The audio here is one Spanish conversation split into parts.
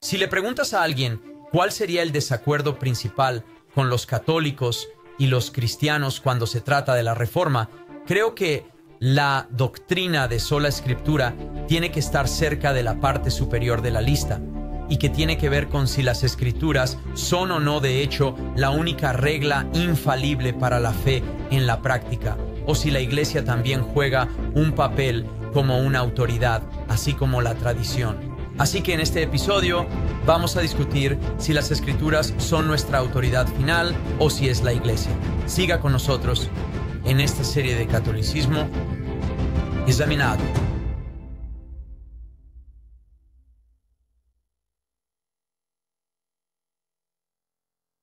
Si le preguntas a alguien cuál sería el desacuerdo principal con los católicos y los cristianos cuando se trata de la Reforma, creo que la doctrina de sola escritura tiene que estar cerca de la parte superior de la lista y que tiene que ver con si las escrituras son o no de hecho la única regla infalible para la fe en la práctica, o si la Iglesia también juega un papel como una autoridad, así como la tradición. Así que en este episodio vamos a discutir si las escrituras son nuestra autoridad final o si es la Iglesia. Siga con nosotros en esta serie de Catolicismo Examinado.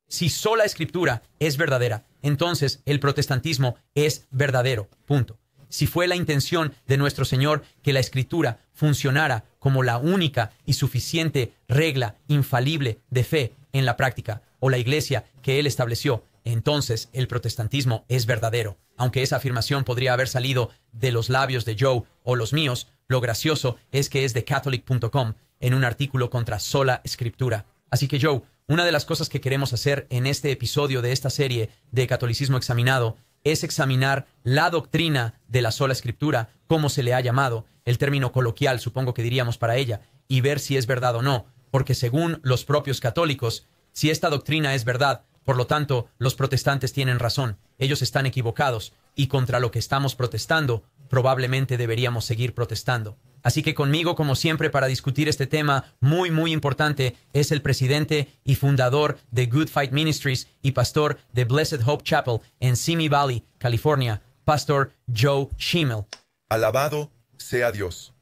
Si sola escritura es verdadera, entonces el protestantismo es verdadero. Punto. Si fue la intención de nuestro Señor que la Escritura funcionara como la única y suficiente regla infalible de fe en la práctica, o la Iglesia que Él estableció, entonces el protestantismo es verdadero. Aunque esa afirmación podría haber salido de los labios de Joe o los míos, lo gracioso es que es de Catholic.com en un artículo contra sola escritura. Así que Joe, una de las cosas que queremos hacer en este episodio de esta serie de Catolicismo Examinado es examinar la doctrina de la sola escritura, como se le ha llamado, el término coloquial supongo que diríamos para ella, y ver si es verdad o no, porque según los propios católicos, si esta doctrina es verdad, por lo tanto, los protestantes tienen razón, ellos están equivocados, y contra lo que estamos protestando, probablemente deberíamos seguir protestando. Así que conmigo, como siempre, para discutir este tema muy importante, es el presidente y fundador de Good Fight Ministries y pastor de Blessed Hope Chapel en Simi Valley, California, Pastor Joe Schimmel. Alabado sea Dios.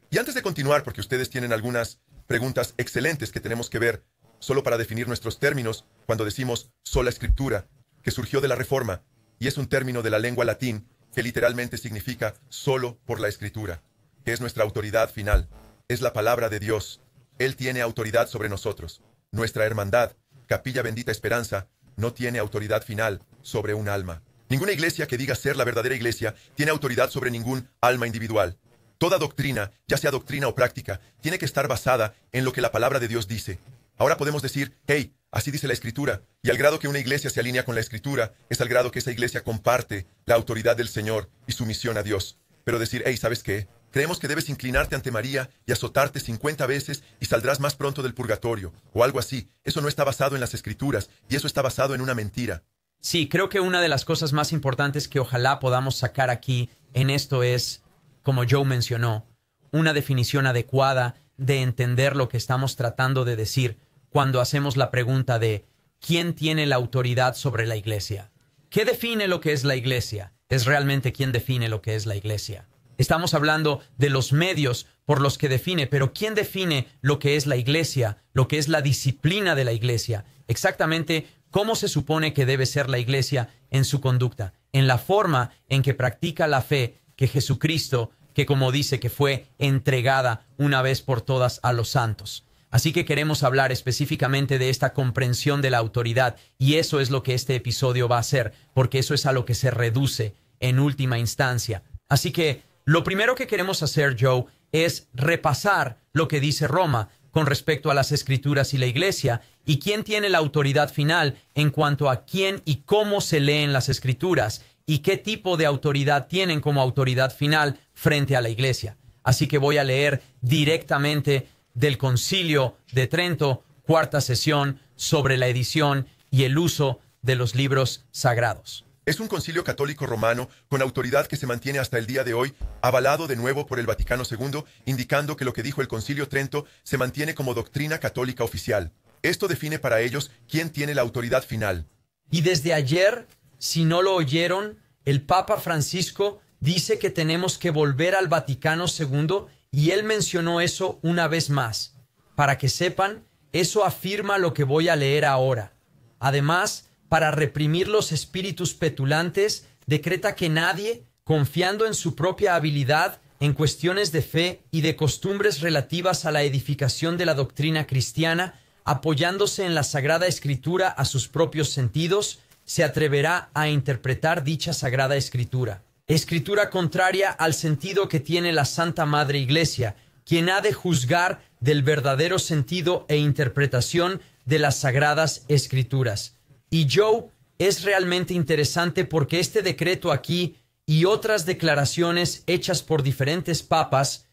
Y antes de continuar, porque ustedes tienen algunas preguntas excelentes que tenemos que ver, solo para definir nuestros términos, cuando decimos sola escritura, que surgió de la Reforma, y es un término de la lengua latín que literalmente significa solo por la escritura, que es nuestra autoridad final. Es la palabra de Dios. Él tiene autoridad sobre nosotros. Nuestra hermandad, Capilla Bendita Esperanza, no tiene autoridad final sobre un alma. Ninguna iglesia que diga ser la verdadera iglesia tiene autoridad sobre ningún alma individual. Toda doctrina, ya sea doctrina o práctica, tiene que estar basada en lo que la palabra de Dios dice. Ahora podemos decir, hey, así dice la Escritura, y al grado que una iglesia se alinea con la Escritura, es al grado que esa iglesia comparte la autoridad del Señor y su misión a Dios. Pero decir, hey, ¿sabes qué? Creemos que debes inclinarte ante María y azotarte 50 veces y saldrás más pronto del purgatorio, o algo así. Eso no está basado en las Escrituras, y eso está basado en una mentira. Sí, creo que una de las cosas más importantes que ojalá podamos sacar aquí en esto es, como Joe mencionó, una definición adecuada de entender lo que estamos tratando de decir cuando hacemos la pregunta de ¿quién tiene la autoridad sobre la iglesia? ¿Qué define lo que es la iglesia? ¿Es realmente quién define lo que es la iglesia? Estamos hablando de los medios por los que define, pero ¿quién define lo que es la iglesia? Lo que es la disciplina de la iglesia. Exactamente cómo se supone que debe ser la iglesia en su conducta, en la forma en que practica la fe que Jesucristo, que como dice que fue entregada una vez por todas a los santos. Así que queremos hablar específicamente de esta comprensión de la autoridad, y eso es lo que este episodio va a hacer, porque eso es a lo que se reduce en última instancia. Así que lo primero que queremos hacer, Joe, es repasar lo que dice Roma con respecto a las Escrituras y la Iglesia, y quién tiene la autoridad final en cuanto a quién y cómo se leen las Escrituras, y qué tipo de autoridad tienen como autoridad final frente a la Iglesia. Así que voy a leer directamente del Concilio de Trento, cuarta sesión, sobre la edición y el uso de los libros sagrados. Es un concilio católico romano con autoridad que se mantiene hasta el día de hoy, avalado de nuevo por el Vaticano II, indicando que lo que dijo el Concilio Trento se mantiene como doctrina católica oficial. Esto define para ellos quién tiene la autoridad final. Y desde ayer, si no lo oyeron, el Papa Francisco dice que tenemos que volver al Vaticano II, y él mencionó eso una vez más. Para que sepan, eso afirma lo que voy a leer ahora. Además, para reprimir los espíritus petulantes, decreta que nadie, confiando en su propia habilidad en cuestiones de fe y de costumbres relativas a la edificación de la doctrina cristiana, apoyándose en la Sagrada Escritura a sus propios sentidos, se atreverá a interpretar dicha Sagrada Escritura. Escritura contraria al sentido que tiene la Santa Madre Iglesia, quien ha de juzgar del verdadero sentido e interpretación de las Sagradas Escrituras. Y Joe, es realmente interesante porque este decreto aquí y otras declaraciones hechas por diferentes papas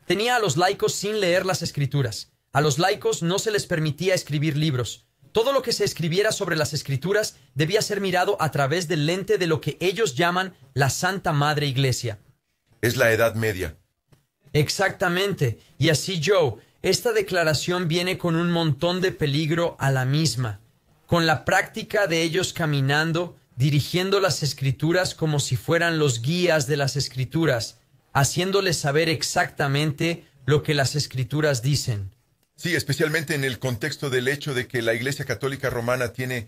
tenía a los laicos sin leer las Escrituras. A los laicos no se les permitía escribir libros. Todo lo que se escribiera sobre las Escrituras debía ser mirado a través del lente de lo que ellos llaman la Santa Madre Iglesia. Es la Edad Media. Exactamente. Y así, Joe, esta declaración viene con un montón de peligro a la misma, con la práctica de ellos caminando, dirigiendo las Escrituras como si fueran los guías de las Escrituras, haciéndoles saber exactamente lo que las Escrituras dicen. Sí, especialmente en el contexto del hecho de que la Iglesia Católica Romana tiene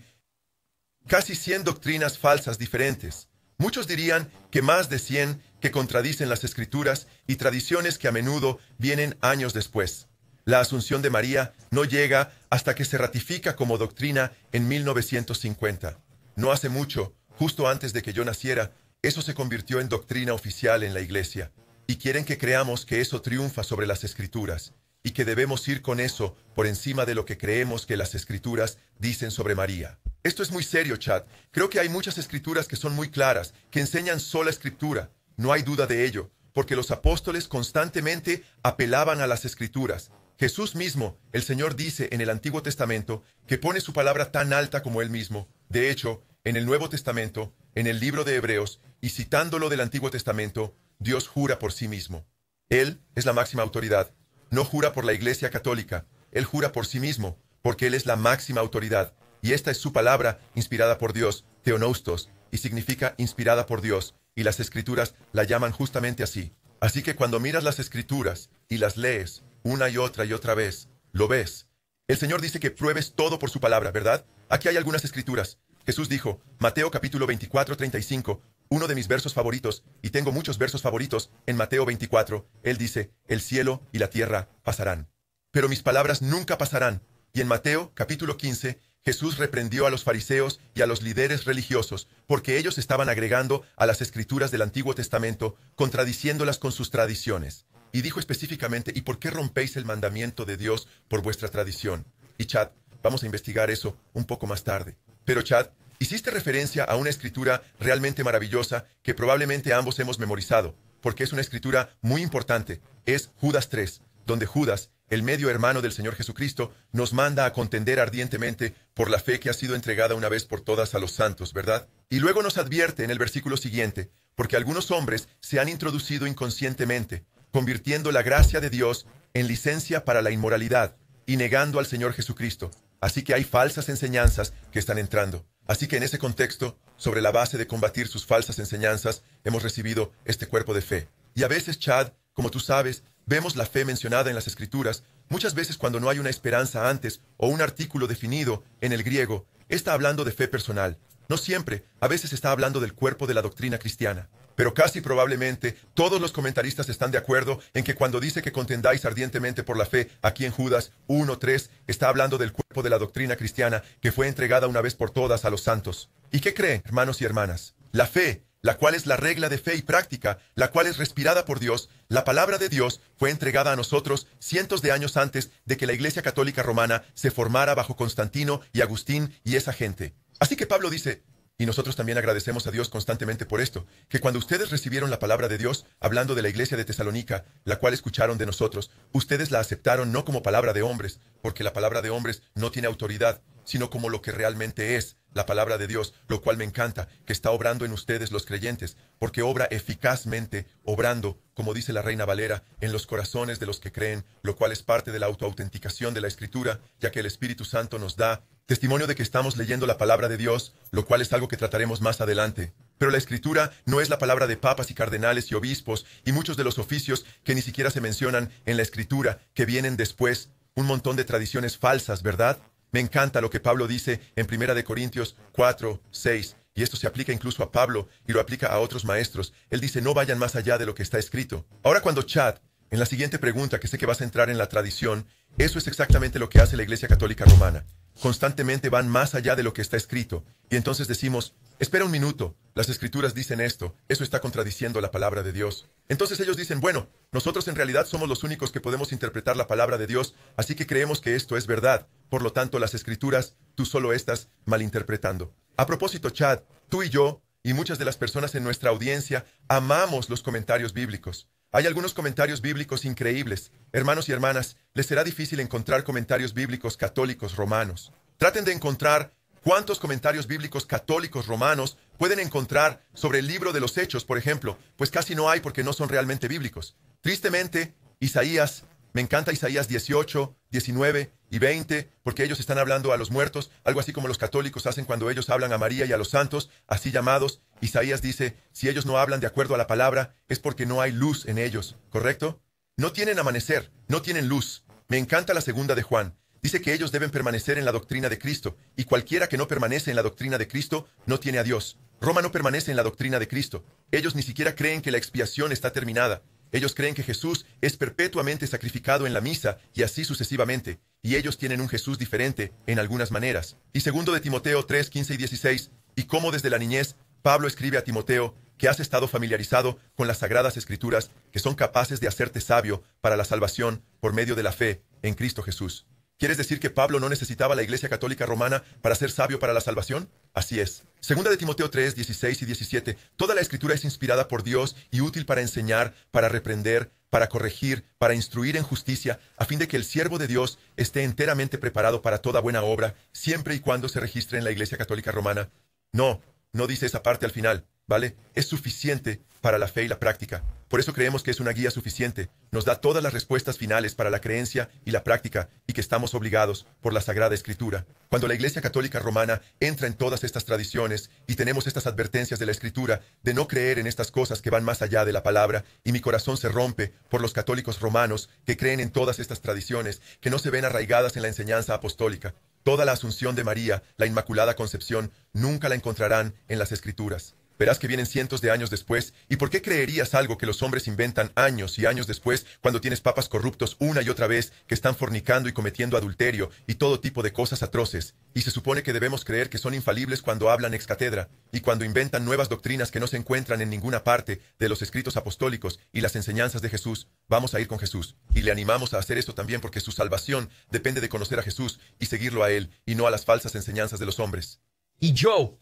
casi 100 doctrinas falsas diferentes. Muchos dirían que más de 100 que contradicen las Escrituras y tradiciones que a menudo vienen años después. La Asunción de María no llega hasta que se ratifica como doctrina en 1950. No hace mucho, justo antes de que yo naciera, eso se convirtió en doctrina oficial en la Iglesia. Y quieren que creamos que eso triunfa sobre las Escrituras y que debemos ir con eso por encima de lo que creemos que las Escrituras dicen sobre María. Esto es muy serio, Chad. Creo que hay muchas Escrituras que son muy claras, que enseñan sola Escritura. No hay duda de ello, porque los apóstoles constantemente apelaban a las Escrituras. Jesús mismo, el Señor, dice en el Antiguo Testamento que pone su palabra tan alta como Él mismo. De hecho, en el Nuevo Testamento, en el libro de Hebreos, y citándolo del Antiguo Testamento, Dios jura por sí mismo. Él es la máxima autoridad. No jura por la Iglesia Católica. Él jura por sí mismo, porque Él es la máxima autoridad. Y esta es su palabra, inspirada por Dios, Theopneustos, y significa inspirada por Dios, y las Escrituras la llaman justamente así. Así que cuando miras las Escrituras y las lees una y otra vez, lo ves. El Señor dice que pruebes todo por su palabra, ¿verdad? Aquí hay algunas Escrituras. Jesús dijo, Mateo capítulo 24, 35, uno de mis versos favoritos, y tengo muchos versos favoritos en Mateo 24, Él dice, el cielo y la tierra pasarán, pero mis palabras nunca pasarán. Y en Mateo capítulo 15, Jesús reprendió a los fariseos y a los líderes religiosos porque ellos estaban agregando a las Escrituras del Antiguo Testamento, contradiciéndolas con sus tradiciones. Y dijo específicamente, ¿y por qué rompéis el mandamiento de Dios por vuestra tradición? Y Chad, vamos a investigar eso un poco más tarde. Pero Chad, hiciste referencia a una escritura realmente maravillosa que probablemente ambos hemos memorizado, porque es una escritura muy importante. Es Judas 3, donde Judas, el medio hermano del Señor Jesucristo, nos manda a contender ardientemente por la fe que ha sido entregada una vez por todas a los santos, ¿verdad? Y luego nos advierte en el versículo siguiente, porque algunos hombres se han introducido inconscientemente, convirtiendo la gracia de Dios en licencia para la inmoralidad y negando al Señor Jesucristo. Así que hay falsas enseñanzas que están entrando. Así que en ese contexto, sobre la base de combatir sus falsas enseñanzas, hemos recibido este cuerpo de fe. Y a veces, Chad, como tú sabes, vemos la fe mencionada en las Escrituras, muchas veces cuando no hay una esperanza antes o un artículo definido en el griego, está hablando de fe personal. No siempre, a veces está hablando del cuerpo de la doctrina cristiana. Pero casi probablemente todos los comentaristas están de acuerdo en que cuando dice que contendáis ardientemente por la fe, aquí en Judas 1:3, está hablando del cuerpo de la doctrina cristiana que fue entregada una vez por todas a los santos. ¿Y qué creen, hermanos y hermanas? La fe, la cual es la regla de fe y práctica, la cual es respirada por Dios, la palabra de Dios, fue entregada a nosotros cientos de años antes de que la Iglesia Católica Romana se formara bajo Constantino y Agustín y esa gente. Así que Pablo dice, y nosotros también agradecemos a Dios constantemente por esto, que cuando ustedes recibieron la palabra de Dios, hablando de la iglesia de Tesalónica, la cual escucharon de nosotros, ustedes la aceptaron no como palabra de hombres, porque la palabra de hombres no tiene autoridad, sino como lo que realmente es, la palabra de Dios, lo cual me encanta, que está obrando en ustedes los creyentes, porque obra eficazmente, obrando, como dice la Reina Valera, en los corazones de los que creen, lo cual es parte de la autoautenticación de la Escritura, ya que el Espíritu Santo nos da testimonio de que estamos leyendo la palabra de Dios, lo cual es algo que trataremos más adelante. Pero la Escritura no es la palabra de papas y cardenales y obispos y muchos de los oficios que ni siquiera se mencionan en la Escritura, que vienen después, un montón de tradiciones falsas, ¿verdad? Me encanta lo que Pablo dice en 1 Corintios 4:6, y esto se aplica incluso a Pablo y lo aplica a otros maestros. Él dice, no vayan más allá de lo que está escrito. Ahora cuando Chad, en la siguiente pregunta, que sé que vas a entrar en la tradición, eso es exactamente lo que hace la Iglesia Católica Romana. constantemente van más allá de lo que está escrito. Y entonces decimos, espera un minuto, las escrituras dicen esto, eso está contradiciendo la palabra de Dios. Entonces ellos dicen, bueno, nosotros en realidad somos los únicos que podemos interpretar la palabra de Dios, así que creemos que esto es verdad. Por lo tanto, las escrituras, tú solo estás malinterpretando. A propósito, Chad, tú y yo, y muchas de las personas en nuestra audiencia, amamos los comentarios bíblicos. Hay algunos comentarios bíblicos increíbles. Hermanos y hermanas, les será difícil encontrar comentarios bíblicos católicos romanos. Traten de encontrar cuántos comentarios bíblicos católicos romanos pueden encontrar sobre el libro de los Hechos, por ejemplo, pues casi no hay porque no son realmente bíblicos. Tristemente, Isaías, me encanta Isaías 18, 19 y 20, porque ellos están hablando a los muertos, algo así como los católicos hacen cuando ellos hablan a María y a los santos, así llamados. Isaías dice, si ellos no hablan de acuerdo a la palabra, es porque no hay luz en ellos, ¿correcto? No tienen amanecer, no tienen luz. Me encanta la segunda de Juan. Dice que ellos deben permanecer en la doctrina de Cristo, y cualquiera que no permanece en la doctrina de Cristo no tiene a Dios. Roma no permanece en la doctrina de Cristo. Ellos ni siquiera creen que la expiación está terminada. Ellos creen que Jesús es perpetuamente sacrificado en la misa y así sucesivamente, y ellos tienen un Jesús diferente en algunas maneras. Y segundo de Timoteo 3, 15 y 16, y cómo desde la niñez Pablo escribe a Timoteo que has estado familiarizado con las sagradas escrituras que son capaces de hacerte sabio para la salvación por medio de la fe en Cristo Jesús. ¿Quieres decir que Pablo no necesitaba la Iglesia Católica Romana para ser sabio para la salvación? Así es. Segunda de Timoteo 3, 16 y 17. Toda la Escritura es inspirada por Dios y útil para enseñar, para reprender, para corregir, para instruir en justicia, a fin de que el siervo de Dios esté enteramente preparado para toda buena obra, siempre y cuando se registre en la Iglesia Católica Romana. No dice esa parte al final, ¿vale? Es suficiente para la fe y la práctica. Por eso creemos que es una guía suficiente. Nos da todas las respuestas finales para la creencia y la práctica y que estamos obligados por la Sagrada Escritura. Cuando la Iglesia Católica Romana entra en todas estas tradiciones y tenemos estas advertencias de la Escritura de no creer en estas cosas que van más allá de la palabra, y mi corazón se rompe por los católicos romanos que creen en todas estas tradiciones que no se ven arraigadas en la enseñanza apostólica. Toda la asunción de María, la Inmaculada Concepción, nunca la encontrarán en las Escrituras. Verás que vienen cientos de años después. ¿Y por qué creerías algo que los hombres inventan años y años después cuando tienes papas corruptos una y otra vez que están fornicando y cometiendo adulterio y todo tipo de cosas atroces? Y se supone que debemos creer que son infalibles cuando hablan ex cátedra y cuando inventan nuevas doctrinas que no se encuentran en ninguna parte de los escritos apostólicos y las enseñanzas de Jesús. Vamos a ir con Jesús y le animamos a hacer esto también porque su salvación depende de conocer a Jesús y seguirlo a Él y no a las falsas enseñanzas de los hombres. Y Joe,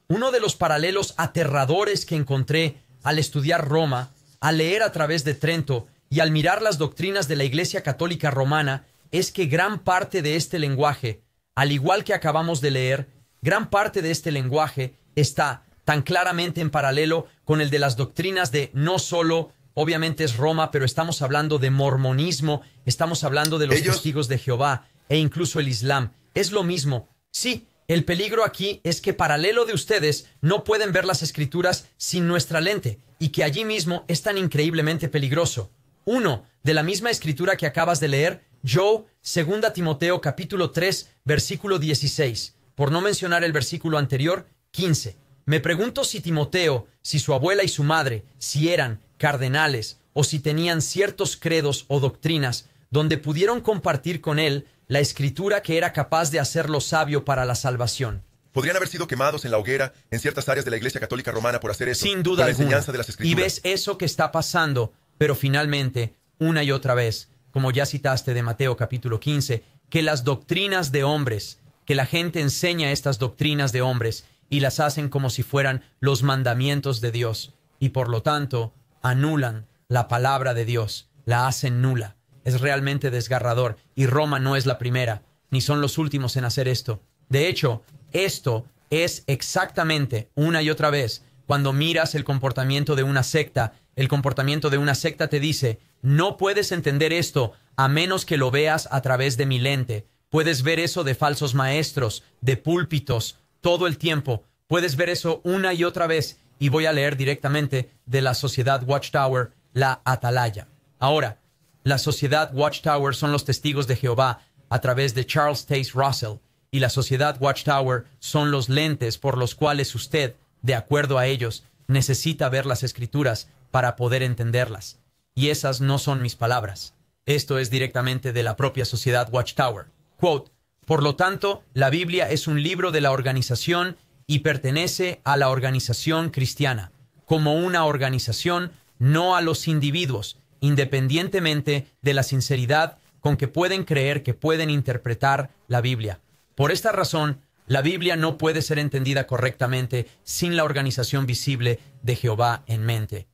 uno de los paralelos aterradores que encontré al estudiar Roma, al leer a través de Trento y al mirar las doctrinas de la Iglesia Católica Romana es que gran parte de este lenguaje, al igual que acabamos de leer, gran parte de este lenguaje está tan claramente en paralelo con el de las doctrinas de no solo, obviamente es Roma, pero estamos hablando de mormonismo, estamos hablando de los testigos de Jehová e incluso el Islam. Es lo mismo. Sí. El peligro aquí es que paralelo de ustedes no pueden ver las escrituras sin nuestra lente y que allí mismo es tan increíblemente peligroso. Uno, de la misma escritura que acabas de leer, Joe, 2 Timoteo capítulo 3, versículo 16, por no mencionar el versículo anterior, 15. Me pregunto si Timoteo, si su abuela y su madre, si eran cardenales o si tenían ciertos credos o doctrinas donde pudieron compartir con él la escritura que era capaz de hacerlo sabio para la salvación. Podrían haber sido quemados en la hoguera en ciertas áreas de la Iglesia Católica Romana por hacer eso. Sin duda la alguna. Enseñanza de las Escrituras. Y ves eso que está pasando, pero finalmente, una y otra vez, como ya citaste de Mateo capítulo 15, que las doctrinas de hombres, que la gente enseña estas doctrinas de hombres y las hacen como si fueran los mandamientos de Dios y por lo tanto anulan la palabra de Dios, la hacen nula. Es realmente desgarrador y Roma no es la primera, ni son los últimos en hacer esto. De hecho, esto es exactamente una y otra vez cuando miras el comportamiento de una secta. El comportamiento de una secta te dice, no puedes entender esto a menos que lo veas a través de mi lente. Puedes ver eso de falsos maestros, de púlpitos, todo el tiempo. Puedes ver eso una y otra vez. Y voy a leer directamente de la Sociedad Watchtower, la Atalaya. Ahora, la Sociedad Watchtower son los testigos de Jehová a través de Charles Taze Russell, y la Sociedad Watchtower son los lentes por los cuales usted, de acuerdo a ellos, necesita ver las escrituras para poder entenderlas. Y esas no son mis palabras. Esto es directamente de la propia Sociedad Watchtower. Quote, Por lo tanto, la Biblia es un libro de la organización y pertenece a la organización cristiana, como una organización, no a los individuos, independientemente de la sinceridad con que pueden creer que pueden interpretar la Biblia. Por esta razón, la Biblia no puede ser entendida correctamente sin la organización visible de Jehová en mente.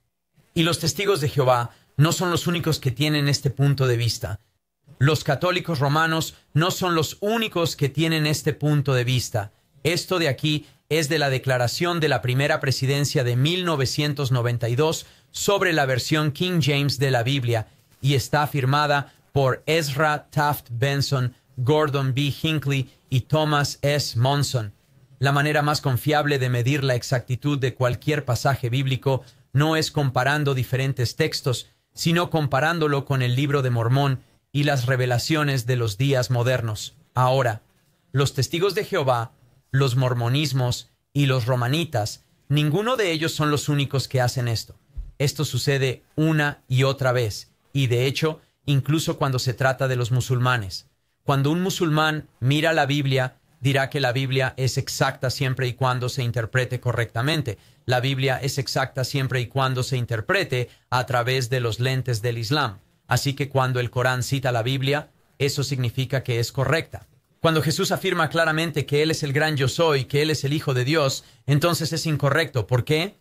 Y los testigos de Jehová no son los únicos que tienen este punto de vista. Los católicos romanos no son los únicos que tienen este punto de vista. Esto de aquí es de la declaración de la primera presidencia de 1992 sobre la versión King James de la Biblia y está firmada por Ezra Taft Benson, Gordon B. Hinckley y Thomas S. Monson. La manera más confiable de medir la exactitud de cualquier pasaje bíblico no es comparando diferentes textos, sino comparándolo con el Libro de Mormón y las revelaciones de los días modernos. Ahora, los testigos de Jehová, los mormonismos y los romanitas, ninguno de ellos son los únicos que hacen esto. Esto sucede una y otra vez, y de hecho, incluso cuando se trata de los musulmanes. Cuando un musulmán mira la Biblia, dirá que la Biblia es exacta siempre y cuando se interprete correctamente. La Biblia es exacta siempre y cuando se interprete a través de los lentes del Islam. Así que cuando el Corán cita la Biblia, eso significa que es correcta. Cuando Jesús afirma claramente que Él es el gran yo soy, que Él es el Hijo de Dios, entonces es incorrecto. ¿Por qué?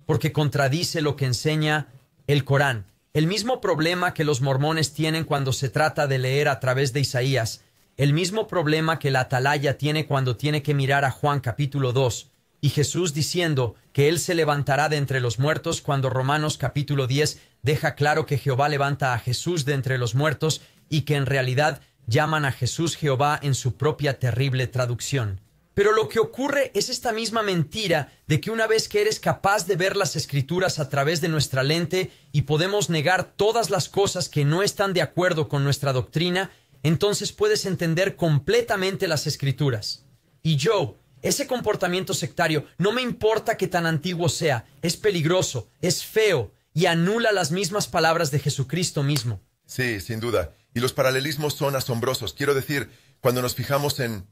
Porque contradice lo que enseña el Corán. El mismo problema que los mormones tienen cuando se trata de leer a través de Isaías, el mismo problema que la atalaya tiene cuando tiene que mirar a Juan capítulo 2, y Jesús diciendo que Él se levantará de entre los muertos cuando Romanos capítulo 10 deja claro que Jehová levanta a Jesús de entre los muertos y que en realidad llaman a Jesús Jehová en su propia terrible traducción. Pero lo que ocurre es esta misma mentira de que una vez que eres capaz de ver las Escrituras a través de nuestra lente y podemos negar todas las cosas que no están de acuerdo con nuestra doctrina, entonces puedes entender completamente las Escrituras. Y Joe, ese comportamiento sectario, no me importa que tan antiguo sea, es peligroso, es feo y anula las mismas palabras de Jesucristo mismo. Sí, sin duda. Y los paralelismos son asombrosos. Quiero decir, cuando nos fijamos en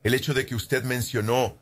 el hecho de que usted mencionó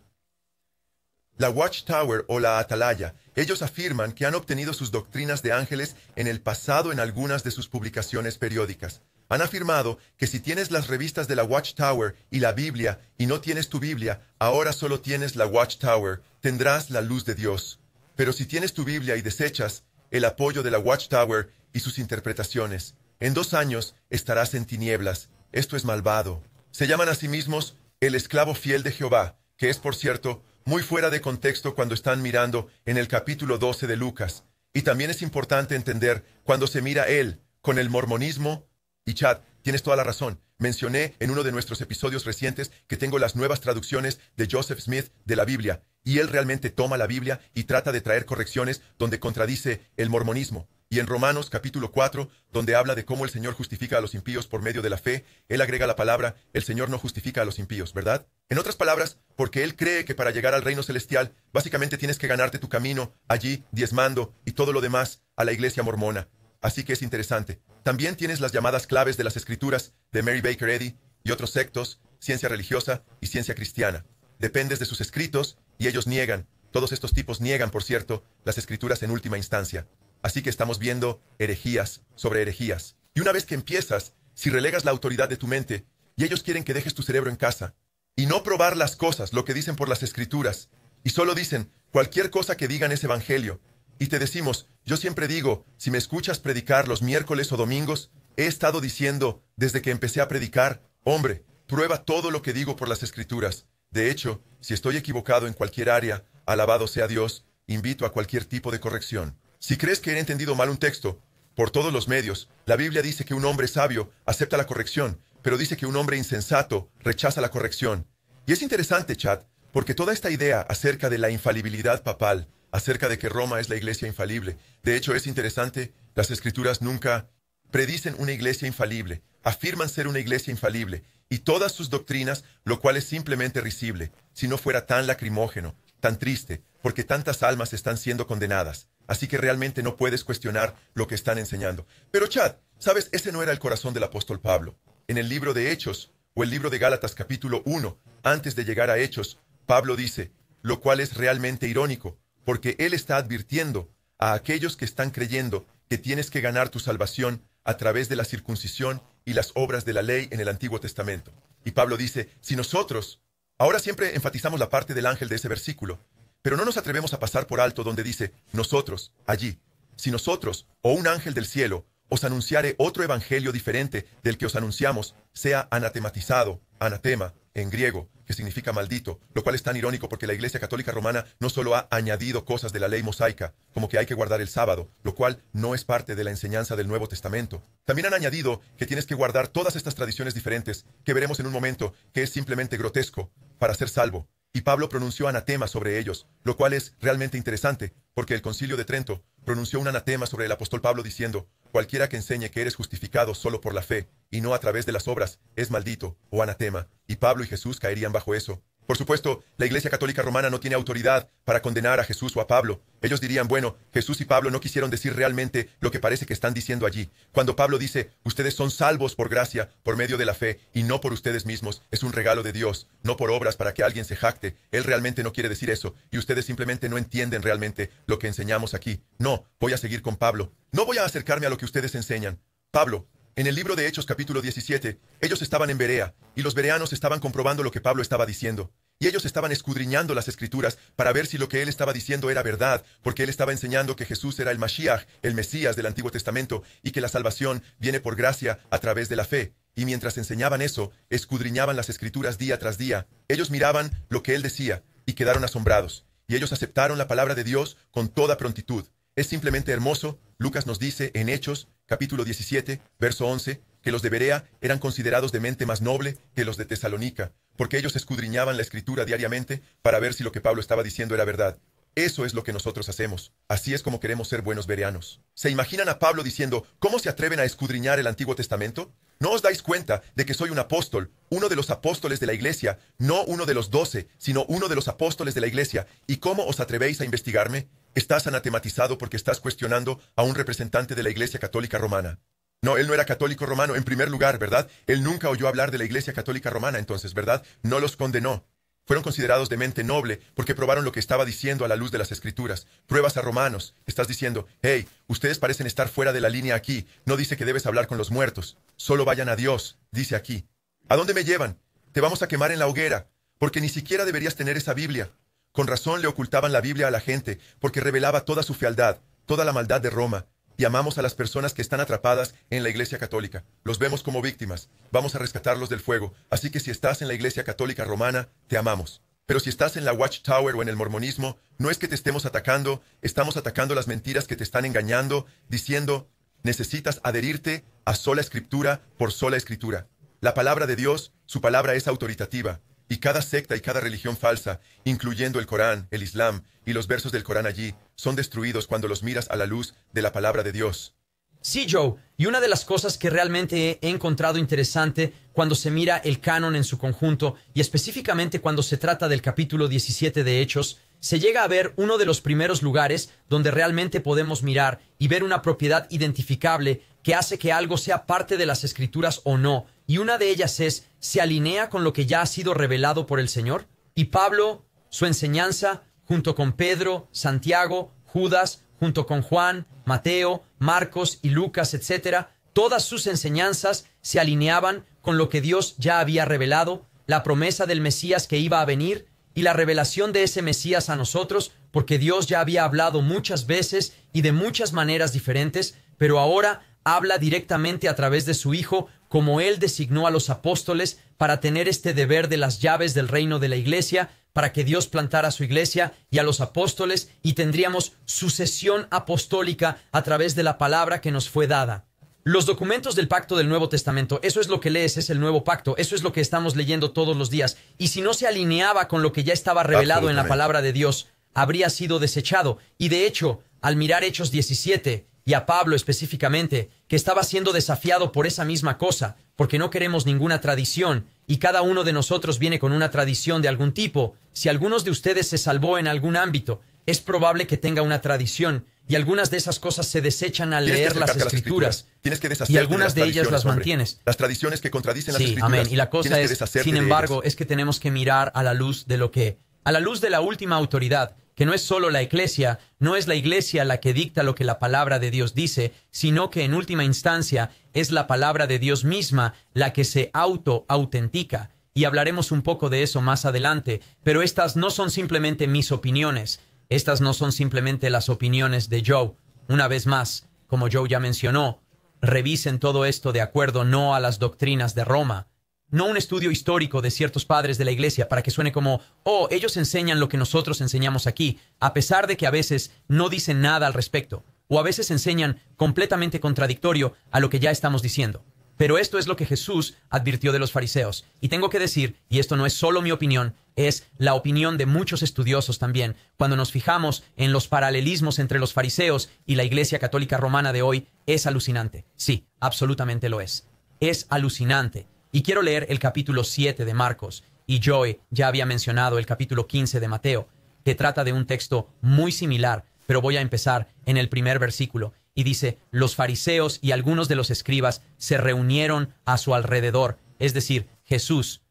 la Watchtower o la Atalaya, ellos afirman que han obtenido sus doctrinas de ángeles en el pasado en algunas de sus publicaciones periódicas. Han afirmado que si tienes las revistas de la Watchtower y la Biblia y no tienes tu Biblia, ahora solo tienes la Watchtower, tendrás la luz de Dios. Pero si tienes tu Biblia y desechas el apoyo de la Watchtower y sus interpretaciones, en 2 años estarás en tinieblas. Esto es malvado. Se llaman a sí mismos el esclavo fiel de Jehová, que es, por cierto, muy fuera de contexto cuando están mirando en el capítulo 12 de Lucas. Y también es importante entender cuando se mira él con el mormonismo. Y Chad, tienes toda la razón. Mencioné en uno de nuestros episodios recientes que tengo las nuevas traducciones de Joseph Smith de la Biblia, y él realmente toma la Biblia y trata de traer correcciones donde contradice el mormonismo. Y en Romanos capítulo 4, donde habla de cómo el Señor justifica a los impíos por medio de la fe, él agrega la palabra, el Señor no justifica a los impíos, ¿verdad? En otras palabras, porque él cree que para llegar al reino celestial, básicamente tienes que ganarte tu camino allí, diezmando y todo lo demás a la iglesia mormona. Así que es interesante. También tienes las llamadas claves de las Escrituras de Mary Baker Eddy y otros sectos, ciencia religiosa y ciencia cristiana. Dependes de sus escritos y ellos niegan. Todos estos tipos niegan, por cierto, las Escrituras en última instancia. Así que estamos viendo herejías sobre herejías. Y una vez que empiezas, si relegas la autoridad de tu mente, y ellos quieren que dejes tu cerebro en casa, y no probar las cosas, lo que dicen por las Escrituras, y solo dicen, cualquier cosa que digan es evangelio, y te decimos, yo siempre digo, si me escuchas predicar los miércoles o domingos, he estado diciendo, desde que empecé a predicar, hombre, prueba todo lo que digo por las Escrituras. De hecho, si estoy equivocado en cualquier área, alabado sea Dios, invito a cualquier tipo de corrección. Si crees que he entendido mal un texto, por todos los medios, la Biblia dice que un hombre sabio acepta la corrección, pero dice que un hombre insensato rechaza la corrección. Y es interesante, Chad, porque toda esta idea acerca de la infalibilidad papal, acerca de que Roma es la iglesia infalible, de hecho es interesante, las Escrituras nunca predicen una iglesia infalible, afirman ser una iglesia infalible, y todas sus doctrinas, lo cual es simplemente risible, si no fuera tan lacrimógeno, tan triste, porque tantas almas están siendo condenadas. Así que realmente no puedes cuestionar lo que están enseñando. Pero Chad, ¿sabes? Ese no era el corazón del apóstol Pablo. En el libro de Hechos, O el libro de Gálatas capítulo 1, antes de llegar a Hechos, Pablo dice, lo cual es realmente irónico, porque él está advirtiendo a aquellos que están creyendo que tienes que ganar tu salvación a través de la circuncisión y las obras de la ley en el Antiguo Testamento. Y Pablo dice, si nosotros, ahora siempre enfatizamos la parte del ángel de ese versículo, pero no nos atrevemos a pasar por alto donde dice, nosotros, allí, si nosotros o un ángel del cielo os anunciare otro evangelio diferente del que os anunciamos, sea anatematizado, anatema, en griego, que significa maldito, lo cual es tan irónico porque la Iglesia Católica Romana no solo ha añadido cosas de la ley mosaica, como que hay que guardar el sábado, lo cual no es parte de la enseñanza del Nuevo Testamento. También han añadido que tienes que guardar todas estas tradiciones diferentes, que veremos en un momento, que es simplemente grotesco, para ser salvo. Y Pablo pronunció anatema sobre ellos, lo cual es realmente interesante, porque el Concilio de Trento pronunció un anatema sobre el apóstol Pablo diciendo, cualquiera que enseñe que eres justificado solo por la fe, y no a través de las obras, es maldito o anatema, y Pablo y Jesús caerían bajo eso. Por supuesto, la Iglesia Católica Romana no tiene autoridad para condenar a Jesús o a Pablo. Ellos dirían, bueno, Jesús y Pablo no quisieron decir realmente lo que parece que están diciendo allí. Cuando Pablo dice, ustedes son salvos por gracia, por medio de la fe, y no por ustedes mismos, es un regalo de Dios, no por obras para que alguien se jacte. Él realmente no quiere decir eso, y ustedes simplemente no entienden realmente lo que enseñamos aquí. No, voy a seguir con Pablo. No voy a acercarme a lo que ustedes enseñan. Pablo, en el libro de Hechos capítulo 17, ellos estaban en Berea, y los bereanos estaban comprobando lo que Pablo estaba diciendo. Y ellos estaban escudriñando las Escrituras para ver si lo que él estaba diciendo era verdad, porque él estaba enseñando que Jesús era el Mashiach, el Mesías del Antiguo Testamento, y que la salvación viene por gracia a través de la fe. Y mientras enseñaban eso, escudriñaban las Escrituras día tras día. Ellos miraban lo que él decía, y quedaron asombrados. Y ellos aceptaron la palabra de Dios con toda prontitud. Es simplemente hermoso. Lucas nos dice en Hechos, capítulo 17, verso 11, que los de Berea eran considerados de mente más noble que los de Tesalónica, porque ellos escudriñaban la Escritura diariamente para ver si lo que Pablo estaba diciendo era verdad. Eso es lo que nosotros hacemos. Así es como queremos ser buenos bereanos. ¿Se imaginan a Pablo diciendo, ¿cómo se atreven a escudriñar el Antiguo Testamento? ¿No os dais cuenta de que soy un apóstol, uno de los apóstoles de la Iglesia, no uno de los 12, sino uno de los apóstoles de la Iglesia? ¿Y cómo os atrevéis a investigarme? Estás anatematizado porque estás cuestionando a un representante de la Iglesia Católica Romana. No, él no era católico romano en primer lugar, ¿verdad? Él nunca oyó hablar de la Iglesia Católica Romana, entonces, ¿verdad? No los condenó. Fueron considerados de mente noble porque probaron lo que estaba diciendo a la luz de las Escrituras. Pruebas a Romanos. Estás diciendo, hey, ustedes parecen estar fuera de la línea aquí. No dice que debes hablar con los muertos. Solo vayan a Dios, dice aquí. ¿A dónde me llevan? Te vamos a quemar en la hoguera, porque ni siquiera deberías tener esa Biblia. Con razón le ocultaban la Biblia a la gente, porque revelaba toda su fealdad, toda la maldad de Roma. Y amamos a las personas que están atrapadas en la Iglesia Católica. Los vemos como víctimas. Vamos a rescatarlos del fuego. Así que si estás en la Iglesia Católica Romana, te amamos. Pero si estás en la Watchtower o en el mormonismo, no es que te estemos atacando, estamos atacando las mentiras que te están engañando, diciendo, necesitas adherirte a sola Escritura por sola Escritura. La palabra de Dios, su palabra es autoritativa. Y cada secta y cada religión falsa, incluyendo el Corán, el Islam y los versos del Corán allí, son destruidos cuando los miras a la luz de la palabra de Dios. Sí, Joe, y una de las cosas que realmente he encontrado interesante cuando se mira el canon en su conjunto, y específicamente cuando se trata del capítulo 17 de Hechos, se llega a ver uno de los primeros lugares donde realmente podemos mirar y ver una propiedad identificable que hace que algo sea parte de las Escrituras o no. Y una de ellas es, ¿se alinea con lo que ya ha sido revelado por el Señor? Y Pablo, su enseñanza, junto con Pedro, Santiago, Judas, junto con Juan, Mateo, Marcos y Lucas, etc., todas sus enseñanzas se alineaban con lo que Dios ya había revelado, la promesa del Mesías que iba a venir y la revelación de ese Mesías a nosotros, porque Dios ya había hablado muchas veces y de muchas maneras diferentes, pero ahora habla directamente a través de su Hijo, como Él designó a los apóstoles para tener este deber de las llaves del reino de la Iglesia, para que Dios plantara su Iglesia y a los apóstoles, y tendríamos sucesión apostólica a través de la palabra que nos fue dada. Los documentos del pacto del Nuevo Testamento, eso es lo que lees, es el nuevo pacto, eso es lo que estamos leyendo todos los días, y si no se alineaba con lo que ya estaba revelado en la palabra de Dios, habría sido desechado. Y de hecho, al mirar Hechos 17, y a Pablo específicamente, que estaba siendo desafiado por esa misma cosa, porque no queremos ninguna tradición, y cada uno de nosotros viene con una tradición de algún tipo. Si algunos de ustedes se salvó en algún ámbito, es probable que tenga una tradición, y algunas de esas cosas se desechan al leer las Escrituras. Tienes que deshacerte Y algunas de ellas las hombre. mantienes. Las tradiciones que contradicen las Sí, Escrituras. amén. Y la cosa tienes que es, deshacerte sin de embargo, ellas. es que tenemos que mirar a la luz de a la luz de la última autoridad, que no es solo la iglesia, no es la iglesia la que dicta lo que la palabra de Dios dice, sino que en última instancia es la palabra de Dios misma la que se autentica. Y hablaremos un poco de eso más adelante, pero estas no son simplemente mis opiniones, estas no son simplemente las opiniones de Joe. Una vez más, como Joe ya mencionó, revisen todo esto de acuerdo no a las doctrinas de Roma, no un estudio histórico de ciertos padres de la iglesia para que suene como, oh, ellos enseñan lo que nosotros enseñamos aquí, a pesar de que a veces no dicen nada al respecto, o a veces enseñan completamente contradictorio a lo que ya estamos diciendo. Pero esto es lo que Jesús advirtió de los fariseos. Y tengo que decir, y esto no es solo mi opinión, es la opinión de muchos estudiosos también. Cuando nos fijamos en los paralelismos entre los fariseos y la Iglesia Católica Romana de hoy, es alucinante. Sí, absolutamente lo es. Es alucinante. Y quiero leer el capítulo 7 de Marcos. Y Joey ya había mencionado el capítulo 15 de Mateo, que trata de un texto muy similar, pero voy a empezar en el primer versículo. Y dice, los fariseos y algunos de los escribas se reunieron a su alrededor, es decir, Jesús,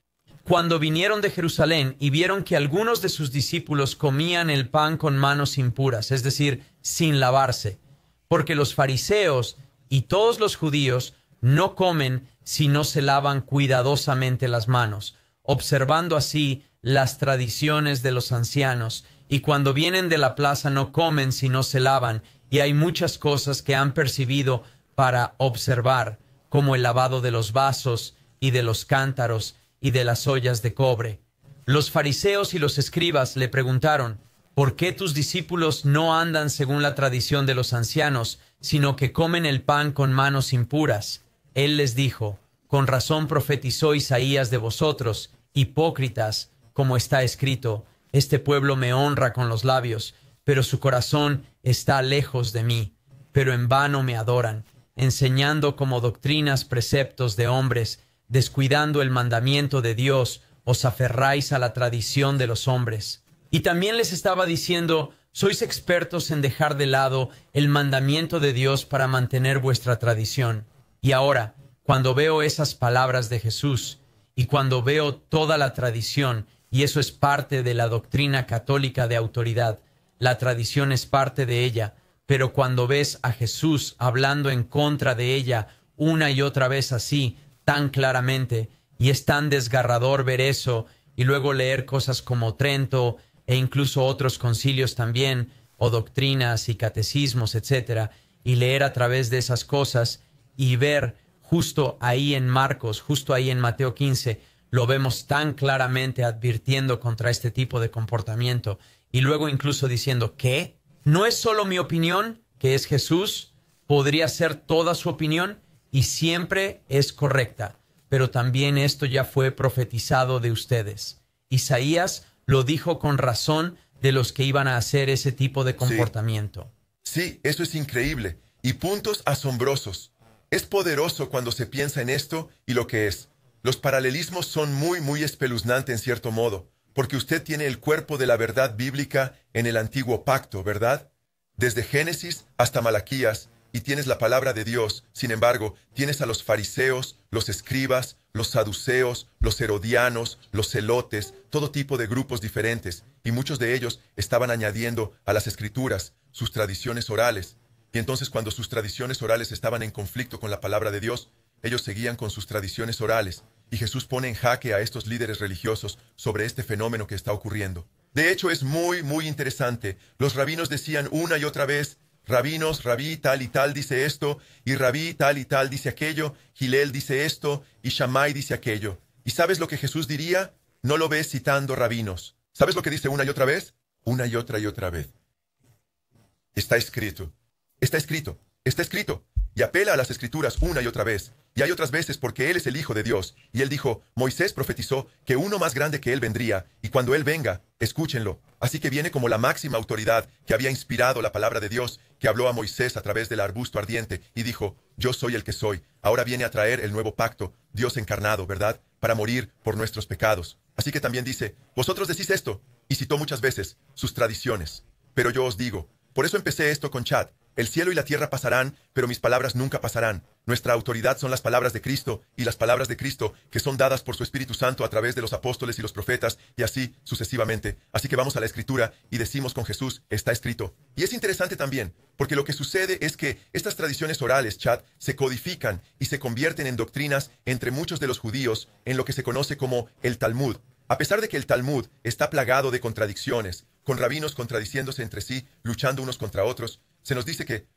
cuando vinieron de Jerusalén y vieron que algunos de sus discípulos comían el pan con manos impuras, es decir, sin lavarse, porque los fariseos y todos los judíos no comen si no se lavan cuidadosamente las manos, observando así las tradiciones de los ancianos, y cuando vienen de la plaza no comen si no se lavan. Y hay muchas cosas que han percibido para observar, como el lavado de los vasos y de los cántaros y de las ollas de cobre. Los fariseos y los escribas le preguntaron, ¿por qué tus discípulos no andan según la tradición de los ancianos, sino que comen el pan con manos impuras? Él les dijo, con razón profetizó Isaías de vosotros, hipócritas, como está escrito, este pueblo me honra con los labios, pero su corazón está lejos de mí. Pero en vano me adoran, enseñando como doctrinas preceptos de hombres, descuidando el mandamiento de Dios, os aferráis a la tradición de los hombres. Y también les estaba diciendo, sois expertos en dejar de lado el mandamiento de Dios para mantener vuestra tradición. Y ahora, cuando veo esas palabras de Jesús, y cuando veo toda la tradición, y eso es parte de la doctrina católica de autoridad, la tradición es parte de ella, pero cuando ves a Jesús hablando en contra de ella una y otra vez así, tan claramente, y es tan desgarrador ver eso, y luego leer cosas como Trento, e incluso otros concilios también, o doctrinas y catecismos, etcétera, y leer a través de esas cosas, y ver justo ahí en Marcos, justo ahí en Mateo 15, lo vemos tan claramente advirtiendo contra este tipo de comportamiento, y luego incluso diciendo, ¿qué? ¿No es solo mi opinión, que es Jesús? Podría ser toda su opinión y siempre es correcta. Pero también esto ya fue profetizado de ustedes. Isaías lo dijo con razón de los que iban a hacer ese tipo de comportamiento. Sí, eso es increíble. Y puntos asombrosos. Es poderoso cuando se piensa en esto y lo que es. Los paralelismos son muy espeluznantes en cierto modo. Porque usted tiene el cuerpo de la verdad bíblica en el antiguo pacto, ¿verdad? Desde Génesis hasta Malaquías, y tienes la palabra de Dios. Sin embargo, tienes a los fariseos, los escribas, los saduceos, los herodianos, los celotes, todo tipo de grupos diferentes, y muchos de ellos estaban añadiendo a las escrituras sus tradiciones orales. Y entonces cuando sus tradiciones orales estaban en conflicto con la palabra de Dios, ellos seguían con sus tradiciones orales. Y Jesús pone en jaque a estos líderes religiosos sobre este fenómeno que está ocurriendo. De hecho, es muy interesante. Los rabinos decían una y otra vez, rabinos, rabí tal y tal dice esto, y rabí tal y tal dice aquello, Gilel dice esto, y Shammai dice aquello. ¿Y sabes lo que Jesús diría? No lo ves citando rabinos. ¿Sabes lo que dice una y otra vez? Una y otra vez. Está escrito. Está escrito. Está escrito. Y apela a las escrituras una y otra vez. Y hay otras veces porque Él es el Hijo de Dios. Y Él dijo, Moisés profetizó que uno más grande que Él vendría, y cuando Él venga, escúchenlo. Así que viene como la máxima autoridad que había inspirado la palabra de Dios, que habló a Moisés a través del arbusto ardiente, y dijo, yo soy el que soy. Ahora viene a traer el nuevo pacto, Dios encarnado, ¿verdad? Para morir por nuestros pecados. Así que también dice, vosotros decís esto, y citó muchas veces sus tradiciones. Pero yo os digo, por eso empecé esto con Chad. El cielo y la tierra pasarán, pero mis palabras nunca pasarán. Nuestra autoridad son las palabras de Cristo, y las palabras de Cristo, que son dadas por su Espíritu Santo a través de los apóstoles y los profetas, y así sucesivamente. Así que vamos a la Escritura y decimos con Jesús, está escrito. Y es interesante también, porque lo que sucede es que estas tradiciones orales, Chad, se codifican y se convierten en doctrinas entre muchos de los judíos en lo que se conoce como el Talmud. A pesar de que el Talmud está plagado de contradicciones, con rabinos contradiciéndose entre sí, luchando unos contra otros, se nos dice que,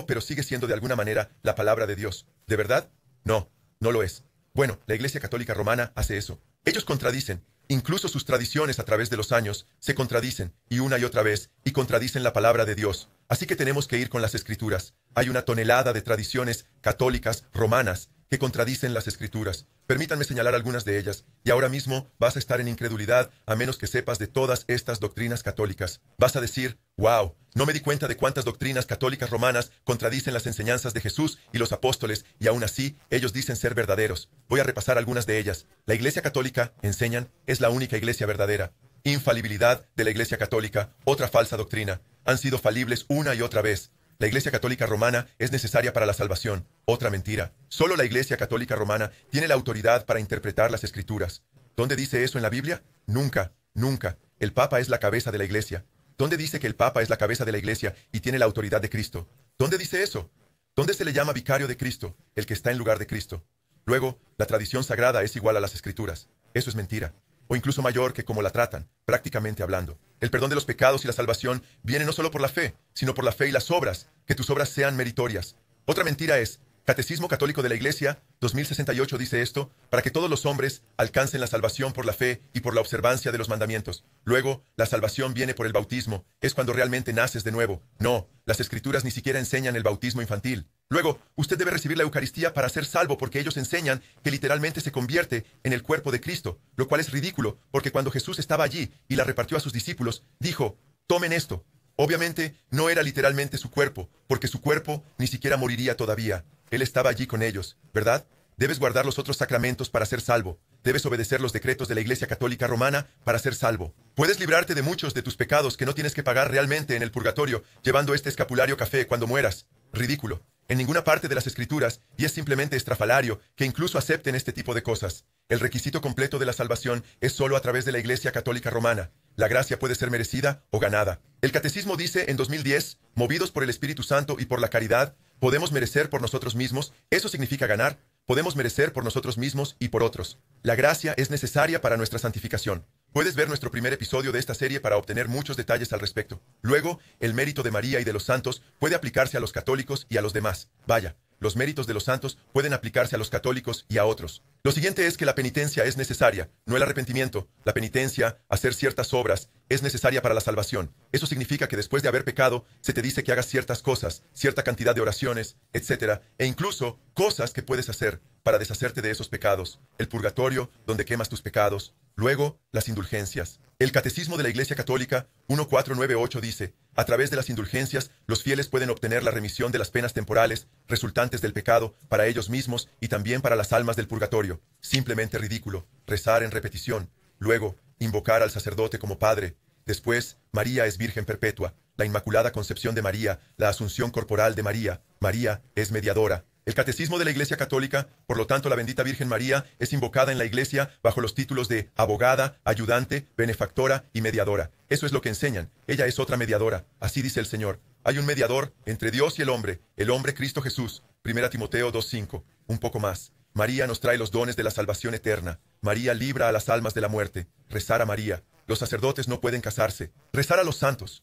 pero sigue siendo de alguna manera la palabra de Dios. ¿De verdad? No, no lo es. Bueno, la Iglesia Católica Romana hace eso. Ellos contradicen. Incluso sus tradiciones a través de los años se contradicen, y una y otra vez, y contradicen la palabra de Dios. Así que tenemos que ir con las Escrituras. Hay una tonelada de tradiciones católicas romanas que contradicen las Escrituras. Permítanme señalar algunas de ellas, y ahora mismo vas a estar en incredulidad a menos que sepas de todas estas doctrinas católicas. Vas a decir, wow, no me di cuenta de cuántas doctrinas católicas romanas contradicen las enseñanzas de Jesús y los apóstoles, y aún así ellos dicen ser verdaderos. Voy a repasar algunas de ellas. La Iglesia Católica, enseñan, es la única iglesia verdadera. Infalibilidad de la Iglesia Católica, otra falsa doctrina. Han sido falibles una y otra vez. La Iglesia Católica Romana es necesaria para la salvación. Otra mentira. Solo la Iglesia Católica Romana tiene la autoridad para interpretar las Escrituras. ¿Dónde dice eso en la Biblia? Nunca, nunca. El Papa es la cabeza de la Iglesia. ¿Dónde dice que el Papa es la cabeza de la Iglesia y tiene la autoridad de Cristo? ¿Dónde dice eso? ¿Dónde se le llama vicario de Cristo, el que está en lugar de Cristo? Luego, la tradición sagrada es igual a las Escrituras. Eso es mentira. O incluso mayor que como la tratan, prácticamente hablando. El perdón de los pecados y la salvación viene no solo por la fe, sino por la fe y las obras, que tus obras sean meritorias. Otra mentira es, Catecismo Católico de la Iglesia, 2068 dice esto, para que todos los hombres alcancen la salvación por la fe y por la observancia de los mandamientos. Luego, la salvación viene por el bautismo, es cuando realmente naces de nuevo. No, las Escrituras ni siquiera enseñan el bautismo infantil. Luego, usted debe recibir la Eucaristía para ser salvo porque ellos enseñan que literalmente se convierte en el cuerpo de Cristo, lo cual es ridículo, porque cuando Jesús estaba allí y la repartió a sus discípulos, dijo, tomen esto. Obviamente, no era literalmente su cuerpo, porque su cuerpo ni siquiera moriría todavía. Él estaba allí con ellos, ¿verdad? Debes guardar los otros sacramentos para ser salvo. Debes obedecer los decretos de la Iglesia Católica Romana para ser salvo. Puedes librarte de muchos de tus pecados que no tienes que pagar realmente en el purgatorio, llevando este escapulario café cuando mueras. Ridículo. En ninguna parte de las Escrituras, y es simplemente estrafalario, que incluso acepten este tipo de cosas. El requisito completo de la salvación es solo a través de la Iglesia Católica Romana. La gracia puede ser merecida o ganada. El Catecismo dice en 2010, movidos por el Espíritu Santo y por la caridad, podemos merecer por nosotros mismos, eso significa ganar, podemos merecer por nosotros mismos y por otros. La gracia es necesaria para nuestra santificación. Puedes ver nuestro primer episodio de esta serie para obtener muchos detalles al respecto. Luego, el mérito de María y de los santos puede aplicarse a los católicos y a los demás. Vaya, los méritos de los santos pueden aplicarse a los católicos y a otros. Lo siguiente es que la penitencia es necesaria, no el arrepentimiento. La penitencia, hacer ciertas obras, es necesaria para la salvación. Eso significa que después de haber pecado, se te dice que hagas ciertas cosas, cierta cantidad de oraciones, etc. E incluso cosas que puedes hacer para deshacerte de esos pecados. El purgatorio, donde quemas tus pecados. Luego, las indulgencias. El Catecismo de la Iglesia Católica 1498 dice, a través de las indulgencias, los fieles pueden obtener la remisión de las penas temporales resultantes del pecado para ellos mismos y también para las almas del purgatorio. Simplemente ridículo. Rezar en repetición. Luego, invocar al sacerdote como padre. Después, María es Virgen Perpetua. La Inmaculada Concepción de María, la Asunción Corporal de María. María es mediadora. El Catecismo de la Iglesia Católica, por lo tanto, la bendita Virgen María es invocada en la Iglesia bajo los títulos de abogada, ayudante, benefactora y mediadora. Eso es lo que enseñan. Ella es otra mediadora. Así dice el Señor. Hay un mediador entre Dios y el hombre Cristo Jesús. 1 Timoteo 2:5. Un poco más. María nos trae los dones de la salvación eterna. María libra a las almas de la muerte. Rezar a María. Los sacerdotes no pueden casarse. Rezar a los santos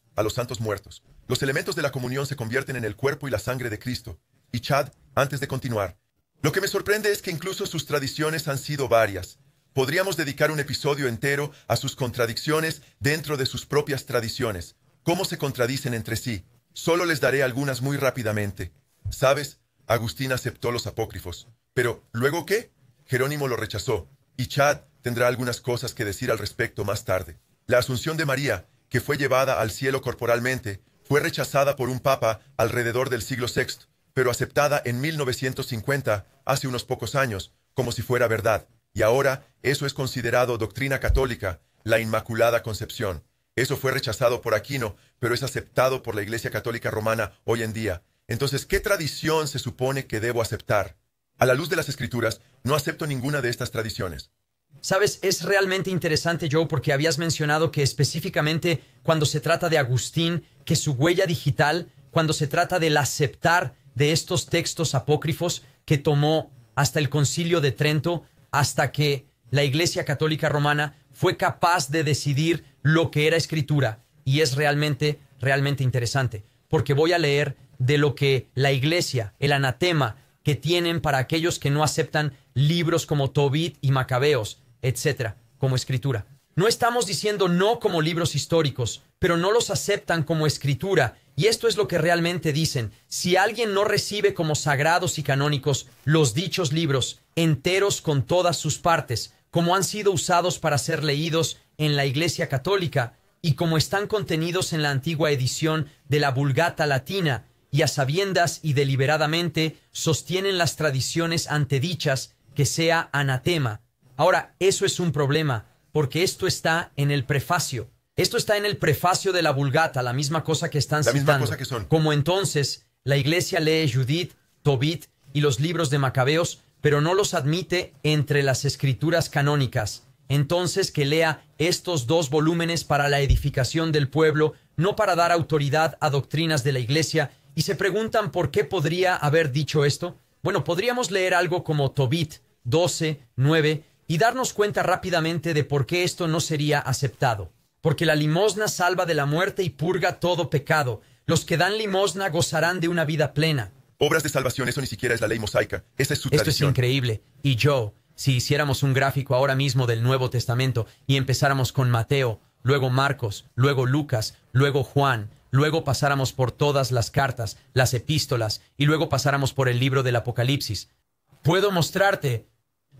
muertos. Los elementos de la comunión se convierten en el cuerpo y la sangre de Cristo. Y Chad, antes de continuar, lo que me sorprende es que incluso sus tradiciones han sido varias. Podríamos dedicar un episodio entero a sus contradicciones dentro de sus propias tradiciones. ¿Cómo se contradicen entre sí? Solo les daré algunas muy rápidamente. ¿Sabes? Agustín aceptó los apócrifos. Pero, ¿luego qué? Jerónimo lo rechazó. Y Chad tendrá algunas cosas que decir al respecto más tarde. La Asunción de María, que fue llevada al cielo corporalmente, fue rechazada por un papa alrededor del siglo VI, pero aceptada en 1950, hace unos pocos años, como si fuera verdad. Y ahora eso es considerado doctrina católica, la Inmaculada Concepción. Eso fue rechazado por Aquino, pero es aceptado por la Iglesia Católica Romana hoy en día. Entonces, ¿qué tradición se supone que debo aceptar? A la luz de las Escrituras, no acepto ninguna de estas tradiciones. Sabes, es realmente interesante, Joe, porque habías mencionado que específicamente cuando se trata de Agustín, que su huella digital, cuando se trata del aceptar de estos textos apócrifos que tomó hasta el Concilio de Trento, hasta que la Iglesia Católica Romana fue capaz de decidir lo que era escritura. Y es realmente interesante, porque voy a leer de lo que la Iglesia, el anatema que tienen para aquellos que no aceptan libros como Tobit y Macabeos, etcétera, como escritura. No estamos diciendo no como libros históricos, pero no los aceptan como escritura. Y esto es lo que realmente dicen. Si alguien no recibe como sagrados y canónicos los dichos libros, enteros con todas sus partes, como han sido usados para ser leídos en la Iglesia Católica y como están contenidos en la antigua edición de la Vulgata Latina, y a sabiendas y deliberadamente sostienen las tradiciones antedichas, que sea anatema. Ahora, eso es un problema, porque esto está en el prefacio. Esto está en el prefacio de la Vulgata, la misma cosa que están citando. La misma cosa que son. Como entonces, la Iglesia lee Judith, Tobit y los libros de Macabeos, pero no los admite entre las escrituras canónicas. Entonces, que lea estos 2 volúmenes para la edificación del pueblo, no para dar autoridad a doctrinas de la Iglesia. Y se preguntan por qué podría haber dicho esto. Bueno, podríamos leer algo como Tobit 12:9 y darnos cuenta rápidamente de por qué esto no sería aceptado. Porque la limosna salva de la muerte y purga todo pecado. Los que dan limosna gozarán de una vida plena. Obras de salvación, eso ni siquiera es la ley mosaica. Esa es su Esto tradición. es increíble. Y yo, si hiciéramos un gráfico ahora mismo del Nuevo Testamento y empezáramos con Mateo, luego Marcos, luego Lucas, luego Juan, luego pasáramos por todas las cartas, las epístolas, y luego pasáramos por el libro del Apocalipsis, puedo mostrarte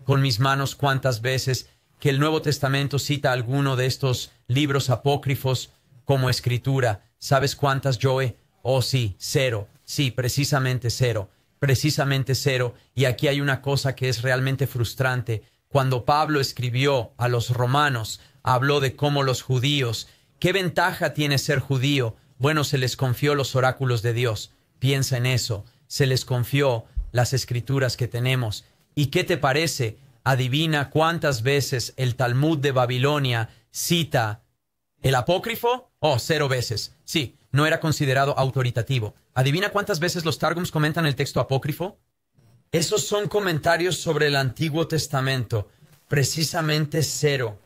con mis manos cuántas veces que el Nuevo Testamento cita alguno de estos libros apócrifos como escritura. ¿Sabes cuántas, Joe? Oh, sí, 0. Sí, precisamente 0. Precisamente 0. Y aquí hay una cosa que es realmente frustrante. Cuando Pablo escribió a los romanos, habló de cómo los judíos, ¿qué ventaja tiene ser judío? Bueno, se les confió los oráculos de Dios. Piensa en eso. Se les confió las escrituras que tenemos. ¿Y qué te parece? Adivina cuántas veces el Talmud de Babilonia cita el apócrifo. Oh, 0 veces. Sí, no era considerado autoritativo. ¿Adivina cuántas veces los Targums comentan el texto apócrifo? Esos son comentarios sobre el Antiguo Testamento. Precisamente 0.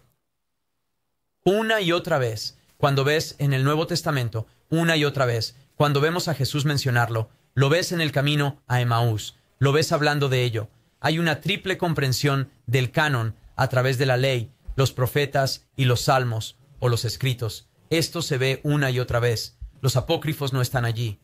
Una y otra vez. Cuando ves en el Nuevo Testamento, una y otra vez, cuando vemos a Jesús mencionarlo, lo ves en el camino a Emaús, lo ves hablando de ello. Hay una triple comprensión del canon a través de la ley, los profetas y los salmos o los escritos. Esto se ve una y otra vez. Los apócrifos no están allí.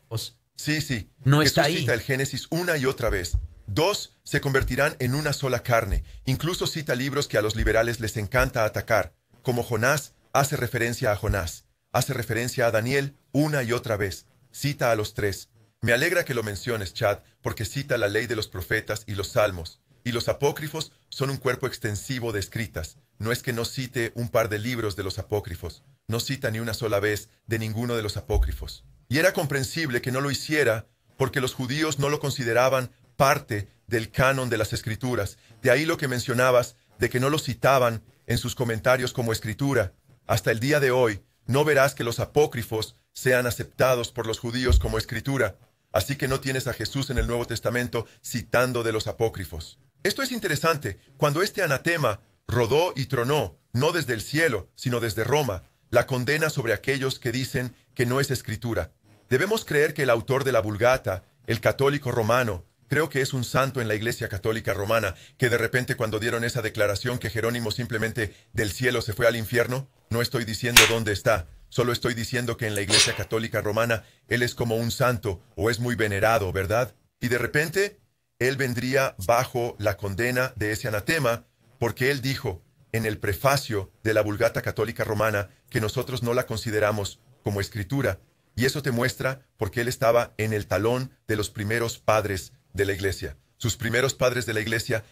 Sí. No Jesús está ahí. cita el Génesis una y otra vez. 2 se convertirán en una sola carne. Incluso cita libros que a los liberales les encanta atacar, como Jonás. Hace referencia a Jonás, hace referencia a Daniel una y otra vez, cita a los 3. Me alegra que lo menciones, Chad, porque cita la ley de los profetas y los salmos. Y los apócrifos son un cuerpo extensivo de escritas. No es que no cite un par de libros de los apócrifos, no cita ni una sola vez de ninguno de los apócrifos. Y era comprensible que no lo hiciera porque los judíos no lo consideraban parte del canon de las escrituras. De ahí lo que mencionabas de que no lo citaban en sus comentarios como escritura. Hasta el día de hoy, no verás que los apócrifos sean aceptados por los judíos como escritura. Así que no tienes a Jesús en el Nuevo Testamento citando de los apócrifos. Esto es interesante. Cuando este anatema rodó y tronó, no desde el cielo, sino desde Roma, la condena sobre aquellos que dicen que no es escritura. Debemos creer que el autor de la Vulgata, el católico romano, creo que es un santo en la Iglesia Católica Romana, que de repente cuando dieron esa declaración que Jerónimo simplemente del cielo se fue al infierno, no estoy diciendo dónde está, solo estoy diciendo que en la Iglesia Católica Romana él es como un santo o es muy venerado, ¿verdad? Y de repente él vendría bajo la condena de ese anatema porque él dijo en el prefacio de la Vulgata Católica Romana que nosotros no la consideramos como escritura. Y eso te muestra porque él estaba en el talón de los primeros padres de la Iglesia. Sus primeros padres de la Iglesia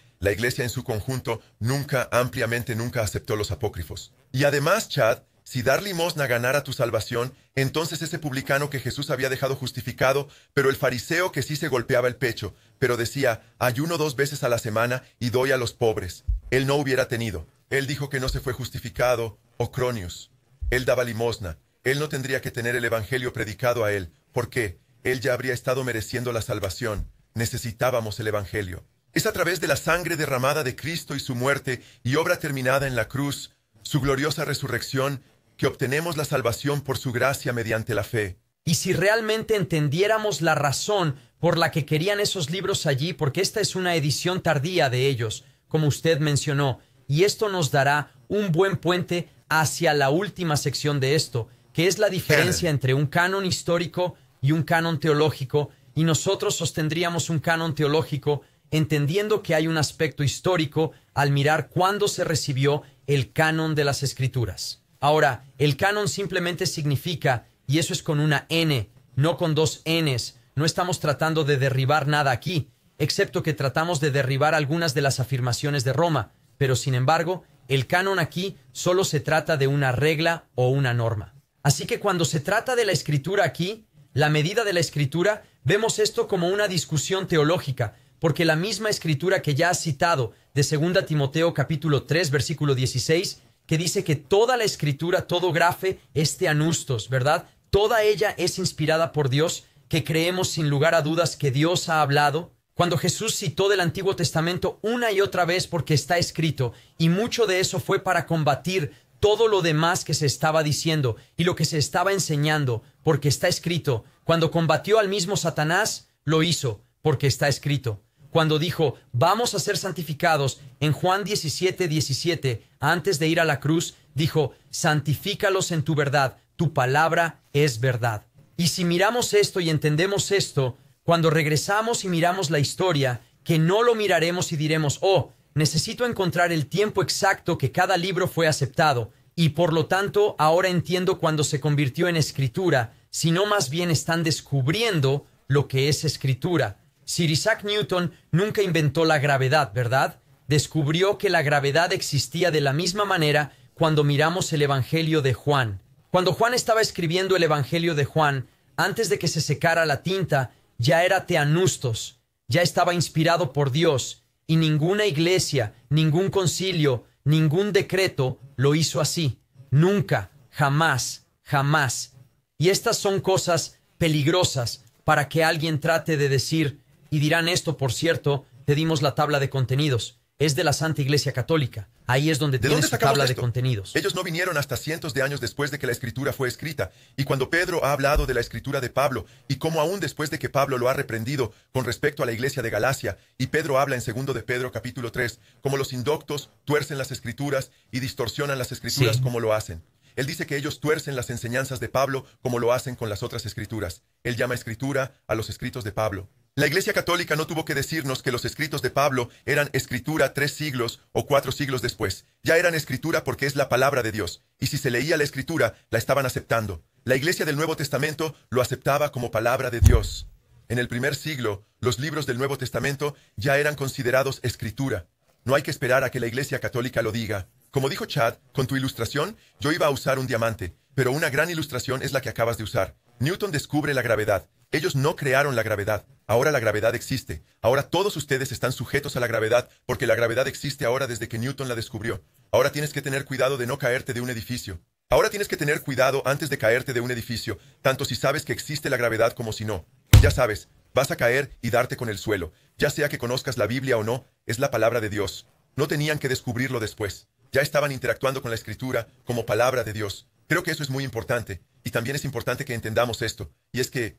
en su conjunto, nunca ampliamente aceptó los apócrifos. Y además, Chad, si dar limosna ganara tu salvación, entonces ese publicano que Jesús había dejado justificado, pero el fariseo que sí se golpeaba el pecho, pero decía, ayuno 2 veces a la semana y doy a los pobres, él no hubiera tenido. Él dijo que no se fue justificado, o Cronius. Él daba limosna. Él no tendría que tener el evangelio predicado a él. ¿Por qué? Él ya habría estado mereciendo la salvación. Necesitábamos el evangelio. Es a través de la sangre derramada de Cristo y su muerte y obra terminada en la cruz, su gloriosa resurrección, que obtenemos la salvación por su gracia mediante la fe. Y si realmente entendiéramos la razón por la que querían esos libros allí, porque esta es una edición tardía de ellos, como usted mencionó, y esto nos dará un buen puente hacia la última sección de esto, que es la diferencia entre un canon histórico y un canon teológico, y nosotros sostendríamos un canon teológico entendiendo que hay un aspecto histórico al mirar cuándo se recibió el canon de las Escrituras. Ahora, el canon simplemente significa, y eso es con una N, no con 2 Ns, no estamos tratando de derribar nada aquí, excepto que tratamos de derribar algunas de las afirmaciones de Roma, pero sin embargo, el canon aquí solo se trata de una regla o una norma. Así que cuando se trata de la Escritura aquí, la medida de la Escritura, vemos esto como una discusión teológica, porque la misma Escritura que ya has citado de 2 Timoteo capítulo 3, versículo 16, que dice que toda la Escritura, todo grafe, es teanustos, ¿verdad? Toda ella es inspirada por Dios, que creemos sin lugar a dudas que Dios ha hablado. Cuando Jesús citó del Antiguo Testamento una y otra vez porque está escrito, y mucho de eso fue para combatir todo lo demás que se estaba diciendo y lo que se estaba enseñando, porque está escrito. Cuando combatió al mismo Satanás, lo hizo porque está escrito. Cuando dijo, vamos a ser santificados, en Juan 17:17, antes de ir a la cruz, dijo, santifícalos en tu verdad, tu palabra es verdad. Y si miramos esto y entendemos esto, cuando regresamos y miramos la historia, que no lo miraremos y diremos, oh, necesito encontrar el tiempo exacto que cada libro fue aceptado, y por lo tanto ahora entiendo cuando se convirtió en escritura, sino más bien están descubriendo lo que es escritura. Sir Isaac Newton nunca inventó la gravedad, ¿verdad? Descubrió que la gravedad existía de la misma manera cuando miramos el Evangelio de Juan. Cuando Juan estaba escribiendo el Evangelio de Juan, antes de que se secara la tinta, ya era teanustos, ya estaba inspirado por Dios, y ninguna iglesia, ningún concilio, ningún decreto lo hizo así. Nunca, jamás, jamás. Y estas son cosas peligrosas para que alguien trate de decir, y dirán esto, por cierto, te dimos la tabla de contenidos. Es de la Santa Iglesia Católica. Ahí es donde tienes su tabla de contenidos. Ellos no vinieron hasta cientos de años después de que la Escritura fue escrita. Y cuando Pedro ha hablado de la Escritura de Pablo, y cómo aún después de que Pablo lo ha reprendido con respecto a la iglesia de Galacia, y Pedro habla en 2 de Pedro capítulo 3, como los indoctos tuercen las Escrituras y distorsionan las Escrituras como lo hacen. Él dice que ellos tuercen las enseñanzas de Pablo como lo hacen con las otras Escrituras. Él llama Escritura a los escritos de Pablo. La Iglesia Católica no tuvo que decirnos que los escritos de Pablo eran escritura 3 siglos o 4 siglos después. Ya eran escritura porque es la palabra de Dios. Y si se leía la escritura, la estaban aceptando. La Iglesia del Nuevo Testamento lo aceptaba como palabra de Dios. En el primer siglo, los libros del Nuevo Testamento ya eran considerados escritura. No hay que esperar a que la Iglesia Católica lo diga. Como dijo Chad, con tu ilustración, yo iba a usar un diamante, pero una gran ilustración es la que acabas de usar. Newton descubre la gravedad. Ellos no crearon la gravedad. Ahora la gravedad existe. Ahora todos ustedes están sujetos a la gravedad porque la gravedad existe ahora desde que Newton la descubrió. Ahora tienes que tener cuidado de no caerte de un edificio. Ahora tienes que tener cuidado antes de caerte de un edificio, tanto si sabes que existe la gravedad como si no. Ya sabes, vas a caer y darte con el suelo. Ya sea que conozcas la Biblia o no, es la palabra de Dios. No tenían que descubrirlo después. Ya estaban interactuando con la Escritura como palabra de Dios. Creo que eso es muy importante. Y también es importante que entendamos esto. Y es que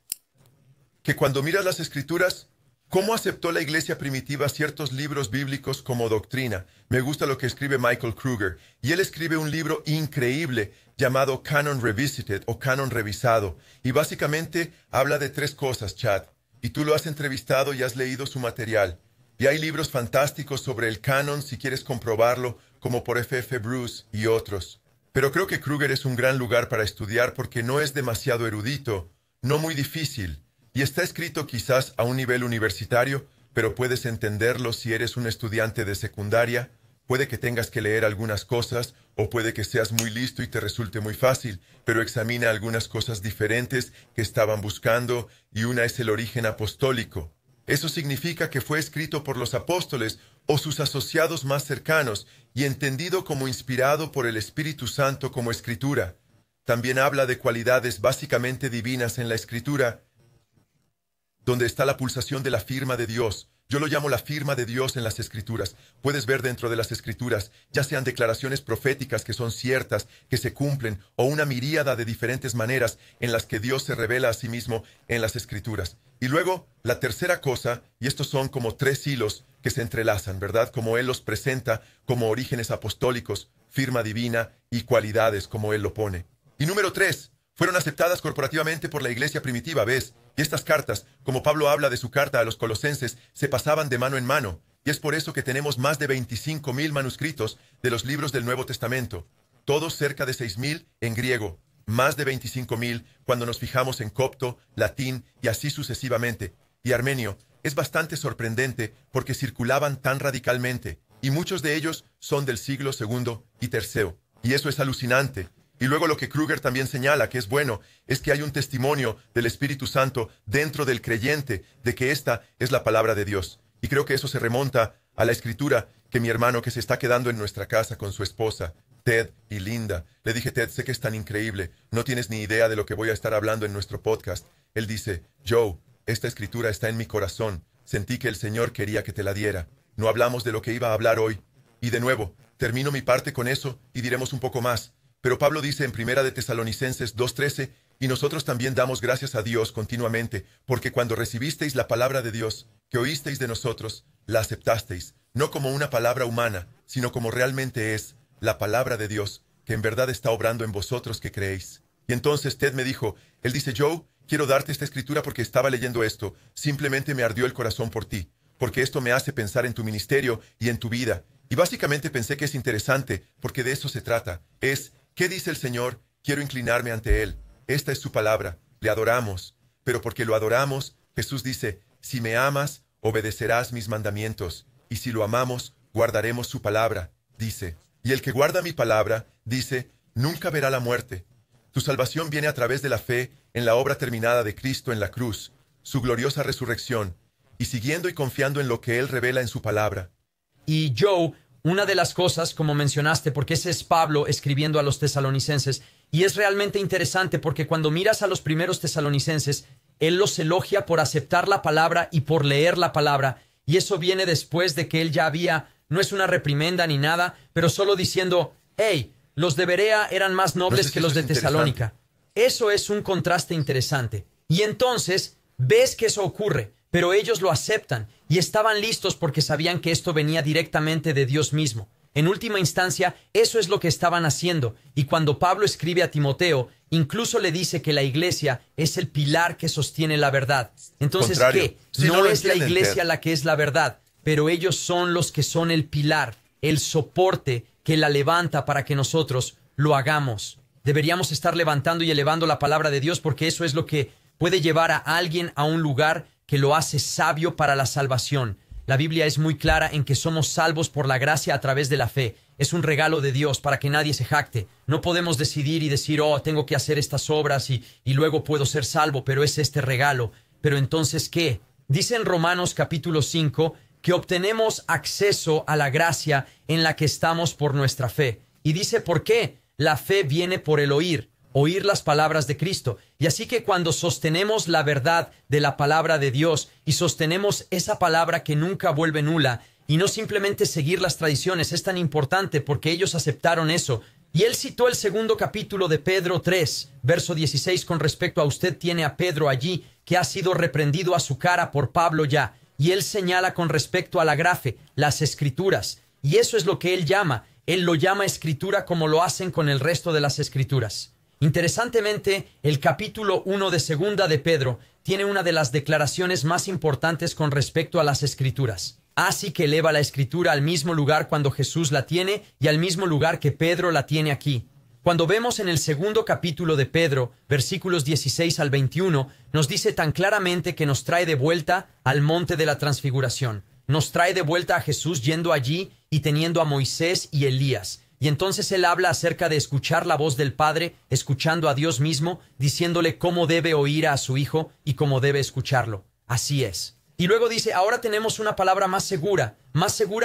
cuando miras las Escrituras, ¿cómo aceptó la iglesia primitiva ciertos libros bíblicos como doctrina? Me gusta lo que escribe Michael Kruger. Y él escribe un libro increíble llamado Canon Revisited o Canon Revisado. Y básicamente habla de 3 cosas, Chad. Y tú lo has entrevistado y has leído su material. Y hay libros fantásticos sobre el canon si quieres comprobarlo, como por F.F. Bruce y otros. Pero creo que Kruger es un gran lugar para estudiar porque no es demasiado erudito, no muy difícil. Y está escrito quizás a un nivel universitario, pero puedes entenderlo si eres un estudiante de secundaria, Puede que tengas que leer algunas cosas, o puede que seas muy listo y te resulte muy fácil, pero examina algunas cosas diferentes que estaban buscando, y una es el origen apostólico. Eso significa que fue escrito por los apóstoles o sus asociados más cercanos y entendido como inspirado por el Espíritu Santo como escritura. También habla de cualidades básicamente divinas en la escritura, donde está la pulsación de la firma de Dios. Yo lo llamo la firma de Dios en las Escrituras. Puedes ver dentro de las Escrituras, ya sean declaraciones proféticas que son ciertas, que se cumplen, o una miríada de diferentes maneras en las que Dios se revela a sí mismo en las Escrituras. Y luego, la tercera cosa, y estos son como 3 hilos que se entrelazan, ¿verdad? Como Él los presenta como orígenes apostólicos, firma divina y cualidades, como Él lo pone. Y número 3, fueron aceptadas corporativamente por la iglesia primitiva, ¿ves? Y estas cartas, como Pablo habla de su carta a los colosenses, se pasaban de mano en mano. Y es por eso que tenemos más de 25,000 manuscritos de los libros del Nuevo Testamento. Todos cerca de 6,000 en griego. Más de 25,000 cuando nos fijamos en copto, latín y así sucesivamente. Y armenio. Es bastante sorprendente porque circulaban tan radicalmente. Y muchos de ellos son del siglo II y III. Y eso es alucinante. Y luego lo que Kruger también señala que es bueno, es que hay un testimonio del Espíritu Santo dentro del creyente de que esta es la palabra de Dios. Y creo que eso se remonta a la escritura que mi hermano que se está quedando en nuestra casa con su esposa, Ted y Linda. Le dije, Ted, sé que es tan increíble, no tienes ni idea de lo que voy a estar hablando en nuestro podcast. Él dice, Joe, esta escritura está en mi corazón, sentí que el Señor quería que te la diera. No hablamos de lo que iba a hablar hoy. Y de nuevo, termino mi parte con eso y diremos un poco más. Pero Pablo dice en 1 de Tesalonicenses 2:13, y nosotros también damos gracias a Dios continuamente, porque cuando recibisteis la palabra de Dios, que oísteis de nosotros, la aceptasteis, no como una palabra humana, sino como realmente es la palabra de Dios, que en verdad está obrando en vosotros que creéis. Y entonces Ted me dijo, él dice, Joe, quiero darte esta escritura porque estaba leyendo esto, simplemente me ardió el corazón por ti, porque esto me hace pensar en tu ministerio y en tu vida. Y básicamente pensé que es interesante, porque de eso se trata, ¿qué dice el Señor? Quiero inclinarme ante Él. Esta es su palabra. Le adoramos. Pero porque lo adoramos, Jesús dice, si me amas, obedecerás mis mandamientos. Y si lo amamos, guardaremos su palabra, dice. Y el que guarda mi palabra, dice, nunca verá la muerte. Tu salvación viene a través de la fe en la obra terminada de Cristo en la cruz, su gloriosa resurrección, y siguiendo y confiando en lo que Él revela en su palabra. Y Joe, una de las cosas, como mencionaste, porque ese es Pablo escribiendo a los tesalonicenses, y es realmente interesante porque cuando miras a los primeros tesalonicenses, él los elogia por aceptar la palabra y por leer la palabra, y eso viene después de que él ya había, no es una reprimenda ni nada, pero solo diciendo, hey, los de Berea eran más nobles que los de Tesalónica. Eso es un contraste interesante. Y entonces, ves que eso ocurre, pero ellos lo aceptan y estaban listos porque sabían que esto venía directamente de Dios mismo. En última instancia, eso es lo que estaban haciendo. Y cuando Pablo escribe a Timoteo, incluso le dice que la iglesia es el pilar que sostiene la verdad. Entonces, ¿qué? Sí, no es la entienden, iglesia Ted. la que es la verdad, pero ellos son los que son el pilar, el soporte que la levanta para que nosotros lo hagamos. Deberíamos estar levantando y elevando la palabra de Dios porque eso es lo que puede llevar a alguien a un lugar que lo hace sabio para la salvación. La Biblia es muy clara en que somos salvos por la gracia a través de la fe. Es un regalo de Dios para que nadie se jacte. No podemos decidir y decir, oh, tengo que hacer estas obras y luego puedo ser salvo, pero es este regalo. Pero entonces, ¿qué? Dice en Romanos capítulo 5 que obtenemos acceso a la gracia en la que estamos por nuestra fe. Y dice, ¿por qué? La fe viene por el oír las palabras de Cristo. Y así que cuando sostenemos la verdad de la palabra de Dios y sostenemos esa palabra que nunca vuelve nula y no simplemente seguir las tradiciones, es tan importante porque ellos aceptaron eso. Y él citó el 2 capítulo de Pedro 3, verso 16 con respecto a usted tiene a Pedro allí que ha sido reprendido a su cara por Pablo ya. Y él señala con respecto a la grafe, las escrituras. Y eso es lo que él llama. Él lo llama escritura como lo hacen con el resto de las escrituras. Interesantemente, el capítulo 1 de Segunda de Pedro tiene una de las declaraciones más importantes con respecto a las Escrituras. Así que eleva la Escritura al mismo lugar cuando Jesús la tiene y al mismo lugar que Pedro la tiene aquí. Cuando vemos en el 2 capítulo de Pedro, versículos 16 al 21, nos dice tan claramente que nos trae de vuelta al monte de la transfiguración. Nos trae de vuelta a Jesús yendo allí y teniendo a Moisés y Elías. Y entonces él habla acerca de escuchar la voz del Padre, escuchando a Dios mismo, diciéndole cómo debe oír a su Hijo y cómo debe escucharlo. Así es. Y luego dice, ahora tenemos una palabra más segura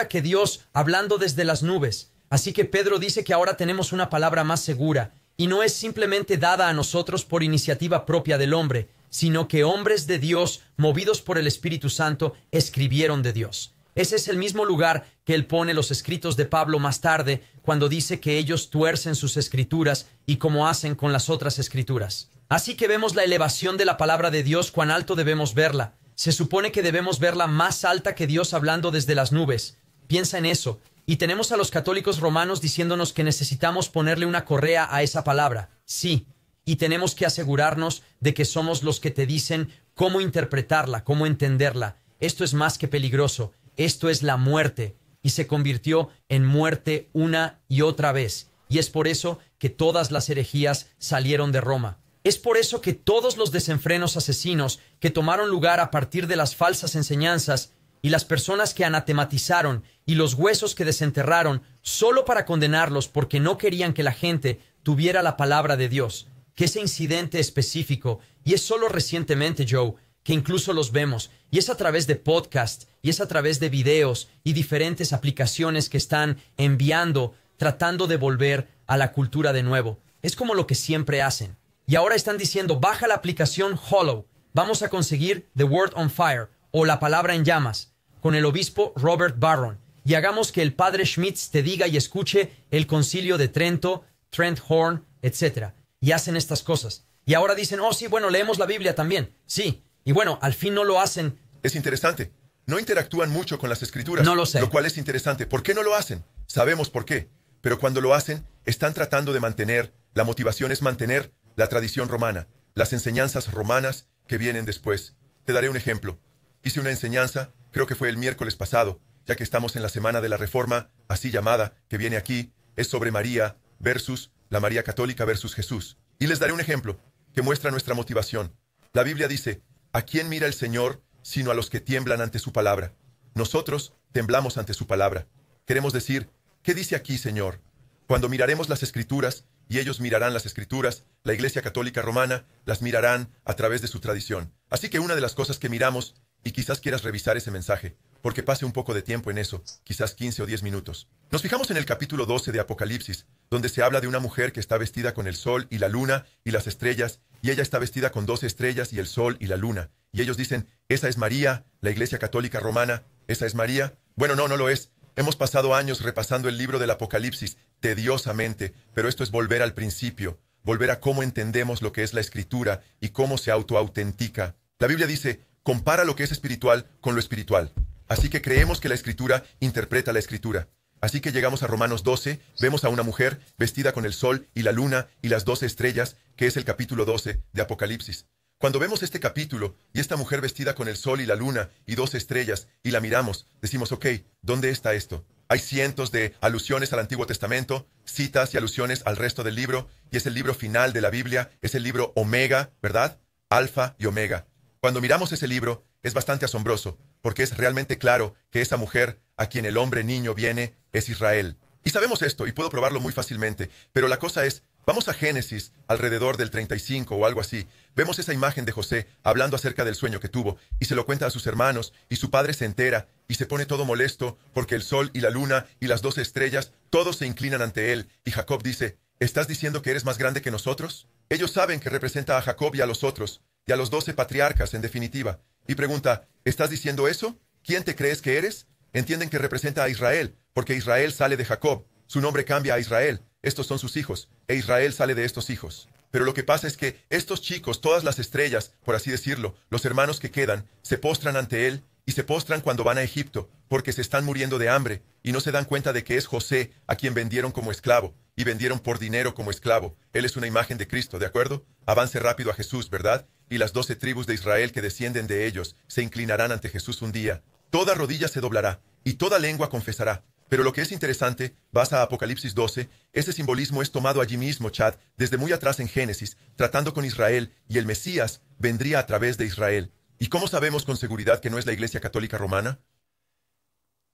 que Dios hablando desde las nubes. Así que Pedro dice que ahora tenemos una palabra más segura, y no es simplemente dada a nosotros por iniciativa propia del hombre, sino que hombres de Dios, movidos por el Espíritu Santo, escribieron de Dios. Ese es el mismo lugar que él pone los escritos de Pablo más tarde, cuando dice que ellos tuercen sus escrituras y como hacen con las otras escrituras. Así que vemos la elevación de la palabra de Dios, cuán alto debemos verla. Se supone que debemos verla más alta que Dios hablando desde las nubes. Piensa en eso. Y tenemos a los católicos romanos diciéndonos que necesitamos ponerle una correa a esa palabra. Sí. Y tenemos que asegurarnos de que somos los que te dicen cómo interpretarla, cómo entenderla. Esto es más que peligroso. Esto es la muerte. Y se convirtió en muerte una y otra vez. Y es por eso que todas las herejías salieron de Roma. Es por eso que todos los desenfrenos asesinos que tomaron lugar a partir de las falsas enseñanzas y las personas que anatematizaron y los huesos que desenterraron solo para condenarlos porque no querían que la gente tuviera la palabra de Dios, que ese incidente específico, y es solo recientemente, Joe, que incluso los vemos, y es a través de podcasts, y es a través de videos y diferentes aplicaciones que están enviando, tratando de volver a la cultura de nuevo. Es como lo que siempre hacen. Y ahora están diciendo, baja la aplicación Hollow, vamos a conseguir The Word on Fire, o La Palabra en Llamas, con el obispo Robert Barron, y hagamos que el padre Schmitz te diga y escuche el concilio de Trento, Trent Horn, etc. Y hacen estas cosas. Y ahora dicen, oh sí, bueno, leemos la Biblia también. Sí. Y bueno, al fin no lo hacen. Es interesante. No interactúan mucho con las escrituras. No lo sé. Lo cual es interesante. ¿Por qué no lo hacen? Sabemos por qué. Pero cuando lo hacen, están tratando de mantener, la motivación es mantener la tradición romana, las enseñanzas romanas que vienen después. Te daré un ejemplo. Hice una enseñanza, creo que fue el miércoles pasado, ya que estamos en la Semana de la Reforma, así llamada, que viene aquí, es sobre María versus la María Católica versus Jesús. Y les daré un ejemplo que muestra nuestra motivación. La Biblia dice, ¿a quién mira el Señor sino a los que tiemblan ante su palabra? Nosotros temblamos ante su palabra. Queremos decir, ¿qué dice aquí, Señor? Cuando miraremos las Escrituras, y ellos mirarán las Escrituras, la Iglesia Católica Romana las mirarán a través de su tradición. Así que una de las cosas que miramos, y quizás quieras revisar ese mensaje, porque pase un poco de tiempo en eso, quizás 15 o 10 minutos. Nos fijamos en el capítulo 12 de Apocalipsis, donde se habla de una mujer que está vestida con el sol y la luna y las estrellas, y ella está vestida con 12 estrellas y el sol y la luna. Y ellos dicen, esa es María, la Iglesia Católica Romana, esa es María. Bueno, no lo es. Hemos pasado años repasando el libro del Apocalipsis, tediosamente, pero esto es volver al principio, volver a cómo entendemos lo que es la Escritura y cómo se autoautentica. La Biblia dice, compara lo que es espiritual con lo espiritual. Así que creemos que la Escritura interpreta la Escritura. Así que llegamos a Romanos 12, vemos a una mujer vestida con el sol y la luna y las 12 estrellas, que es el capítulo 12 de Apocalipsis. Cuando vemos este capítulo y esta mujer vestida con el sol y la luna y 12 estrellas y la miramos, decimos, ok, ¿dónde está esto? Hay cientos de alusiones al Antiguo Testamento, citas y alusiones al resto del libro, y es el libro final de la Biblia, es el libro Omega, ¿verdad? Alfa y Omega. Cuando miramos ese libro, es bastante asombroso, porque es realmente claro que esa mujer a quien el hombre niño viene es Israel. Y sabemos esto, y puedo probarlo muy fácilmente, pero la cosa es, vamos a Génesis, alrededor del 35 o algo así. Vemos esa imagen de José hablando acerca del sueño que tuvo, y se lo cuenta a sus hermanos, y su padre se entera, y se pone todo molesto, porque el sol y la luna y las 12 estrellas, todos se inclinan ante él, y Jacob dice, ¿estás diciendo que eres más grande que nosotros? Ellos saben que representa a Jacob y a los otros, y a los 12 patriarcas, en definitiva, y pregunta, ¿estás diciendo eso? ¿Quién te crees que eres? Entienden que representa a Israel, porque Israel sale de Jacob, su nombre cambia a Israel, estos son sus hijos, e Israel sale de estos hijos. Pero lo que pasa es que estos chicos, todas las estrellas, por así decirlo, los hermanos que quedan, se postran ante él, y se postran cuando van a Egipto, porque se están muriendo de hambre, y no se dan cuenta de que es José a quien vendieron como esclavo, y vendieron por dinero como esclavo. Él es una imagen de Cristo, ¿de acuerdo? Avance rápido a Jesús, ¿verdad? Y las 12 tribus de Israel que descienden de ellos se inclinarán ante Jesús un día. Toda rodilla se doblará, y toda lengua confesará. Pero lo que es interesante, vas a Apocalipsis 12, ese simbolismo es tomado allí mismo, Chad, desde muy atrás en Génesis, tratando con Israel, y el Mesías vendría a través de Israel. ¿Y cómo sabemos con seguridad que no es la Iglesia Católica Romana?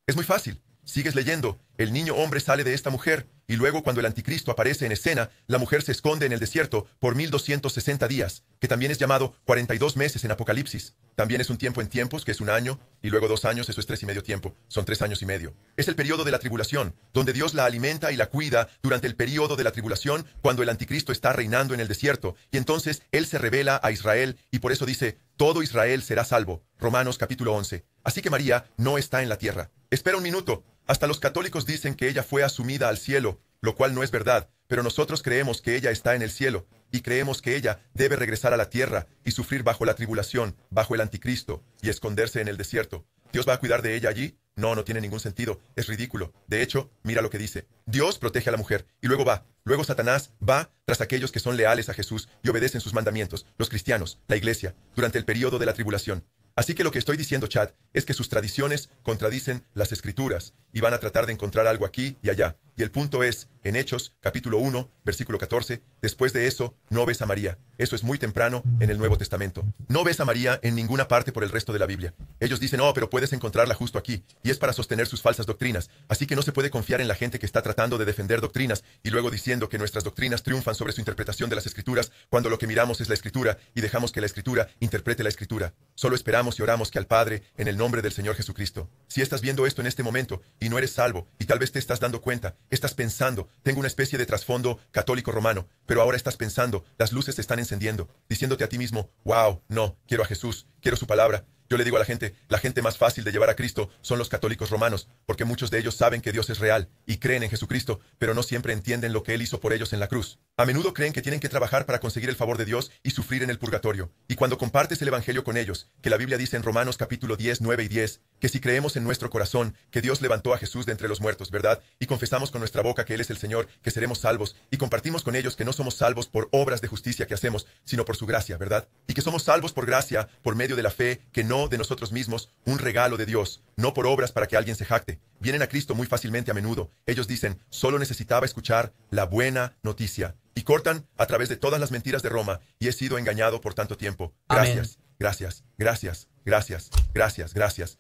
Es muy fácil. Sigues leyendo. El niño hombre sale de esta mujer, y luego cuando el anticristo aparece en escena, la mujer se esconde en el desierto por 1260 días, que también es llamado 42 meses en Apocalipsis. También es un tiempo en tiempos, que es un año, y luego 2 años, eso es 3 y medio tiempo. Son 3 años y medio. Es el periodo de la tribulación, donde Dios la alimenta y la cuida durante el periodo de la tribulación, cuando el anticristo está reinando en el desierto, y entonces Él se revela a Israel, y por eso dice, todo Israel será salvo. Romanos capítulo 11. Así que María no está en la tierra. Espera un minuto. Hasta los católicos dicen que ella fue asumida al cielo, lo cual no es verdad, pero nosotros creemos que ella está en el cielo, y creemos que ella debe regresar a la tierra y sufrir bajo la tribulación, bajo el anticristo, y esconderse en el desierto. ¿Dios va a cuidar de ella allí? No, no tiene ningún sentido, es ridículo. De hecho, mira lo que dice. Dios protege a la mujer, y luego va. Luego Satanás va tras aquellos que son leales a Jesús y obedecen sus mandamientos, los cristianos, la iglesia, durante el periodo de la tribulación. Así que lo que estoy diciendo, Chad, es que sus tradiciones contradicen las Escrituras y van a tratar de encontrar algo aquí y allá. Y el punto es, en Hechos, capítulo 1, versículo 14, después de eso, no ves a María. Eso es muy temprano en el Nuevo Testamento. No ves a María en ninguna parte por el resto de la Biblia. Ellos dicen, oh, pero puedes encontrarla justo aquí, y es para sostener sus falsas doctrinas. Así que no se puede confiar en la gente que está tratando de defender doctrinas y luego diciendo que nuestras doctrinas triunfan sobre su interpretación de las Escrituras, cuando lo que miramos es la Escritura y dejamos que la Escritura interprete la Escritura. Solo esperamos y oramos que al Padre, en el nombre del Señor Jesucristo. Si estás viendo esto en este momento y no eres salvo, y tal vez te estás dando cuenta, estás pensando, tengo una especie de trasfondo católico romano, pero ahora estás pensando, las luces se están encendiendo, diciéndote a ti mismo, wow, no, quiero a Jesús, quiero su palabra. Yo le digo a la gente más fácil de llevar a Cristo son los católicos romanos, porque muchos de ellos saben que Dios es real y creen en Jesucristo, pero no siempre entienden lo que Él hizo por ellos en la cruz. A menudo creen que tienen que trabajar para conseguir el favor de Dios y sufrir en el purgatorio. Y cuando compartes el Evangelio con ellos, que la Biblia dice en Romanos capítulo 10, 9 y 10, que si creemos en nuestro corazón que Dios levantó a Jesús de entre los muertos, ¿verdad? Y confesamos con nuestra boca que Él es el Señor, que seremos salvos, y compartimos con ellos que no somos salvos por obras de justicia que hacemos, sino por su gracia, ¿verdad? Y que somos salvos por gracia, por medio de la fe, que no de nosotros mismos, un regalo de Dios, no por obras para que alguien se jacte. Vienen a Cristo muy fácilmente a menudo. Ellos dicen, solo necesitaba escuchar la buena noticia. Y cortan a través de todas las mentiras de Roma, y he sido engañado por tanto tiempo. Gracias, gracias, gracias, gracias, gracias, gracias.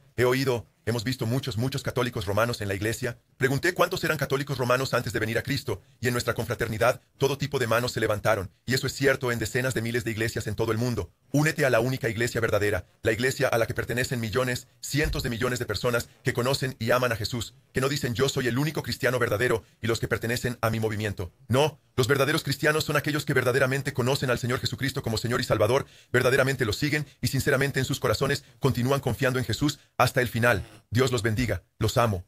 Hemos visto muchos católicos romanos en la iglesia. Pregunté cuántos eran católicos romanos antes de venir a Cristo, y en nuestra confraternidad todo tipo de manos se levantaron, y eso es cierto en decenas de miles de iglesias en todo el mundo. Únete a la única iglesia verdadera, la iglesia a la que pertenecen millones, cientos de millones de personas que conocen y aman a Jesús, que no dicen yo soy el único cristiano verdadero y los que pertenecen a mi movimiento. No, los verdaderos cristianos son aquellos que verdaderamente conocen al Señor Jesucristo como Señor y Salvador, verdaderamente lo siguen y sinceramente en sus corazones continúan confiando en Jesús hasta el final. Dios los bendiga, los amo.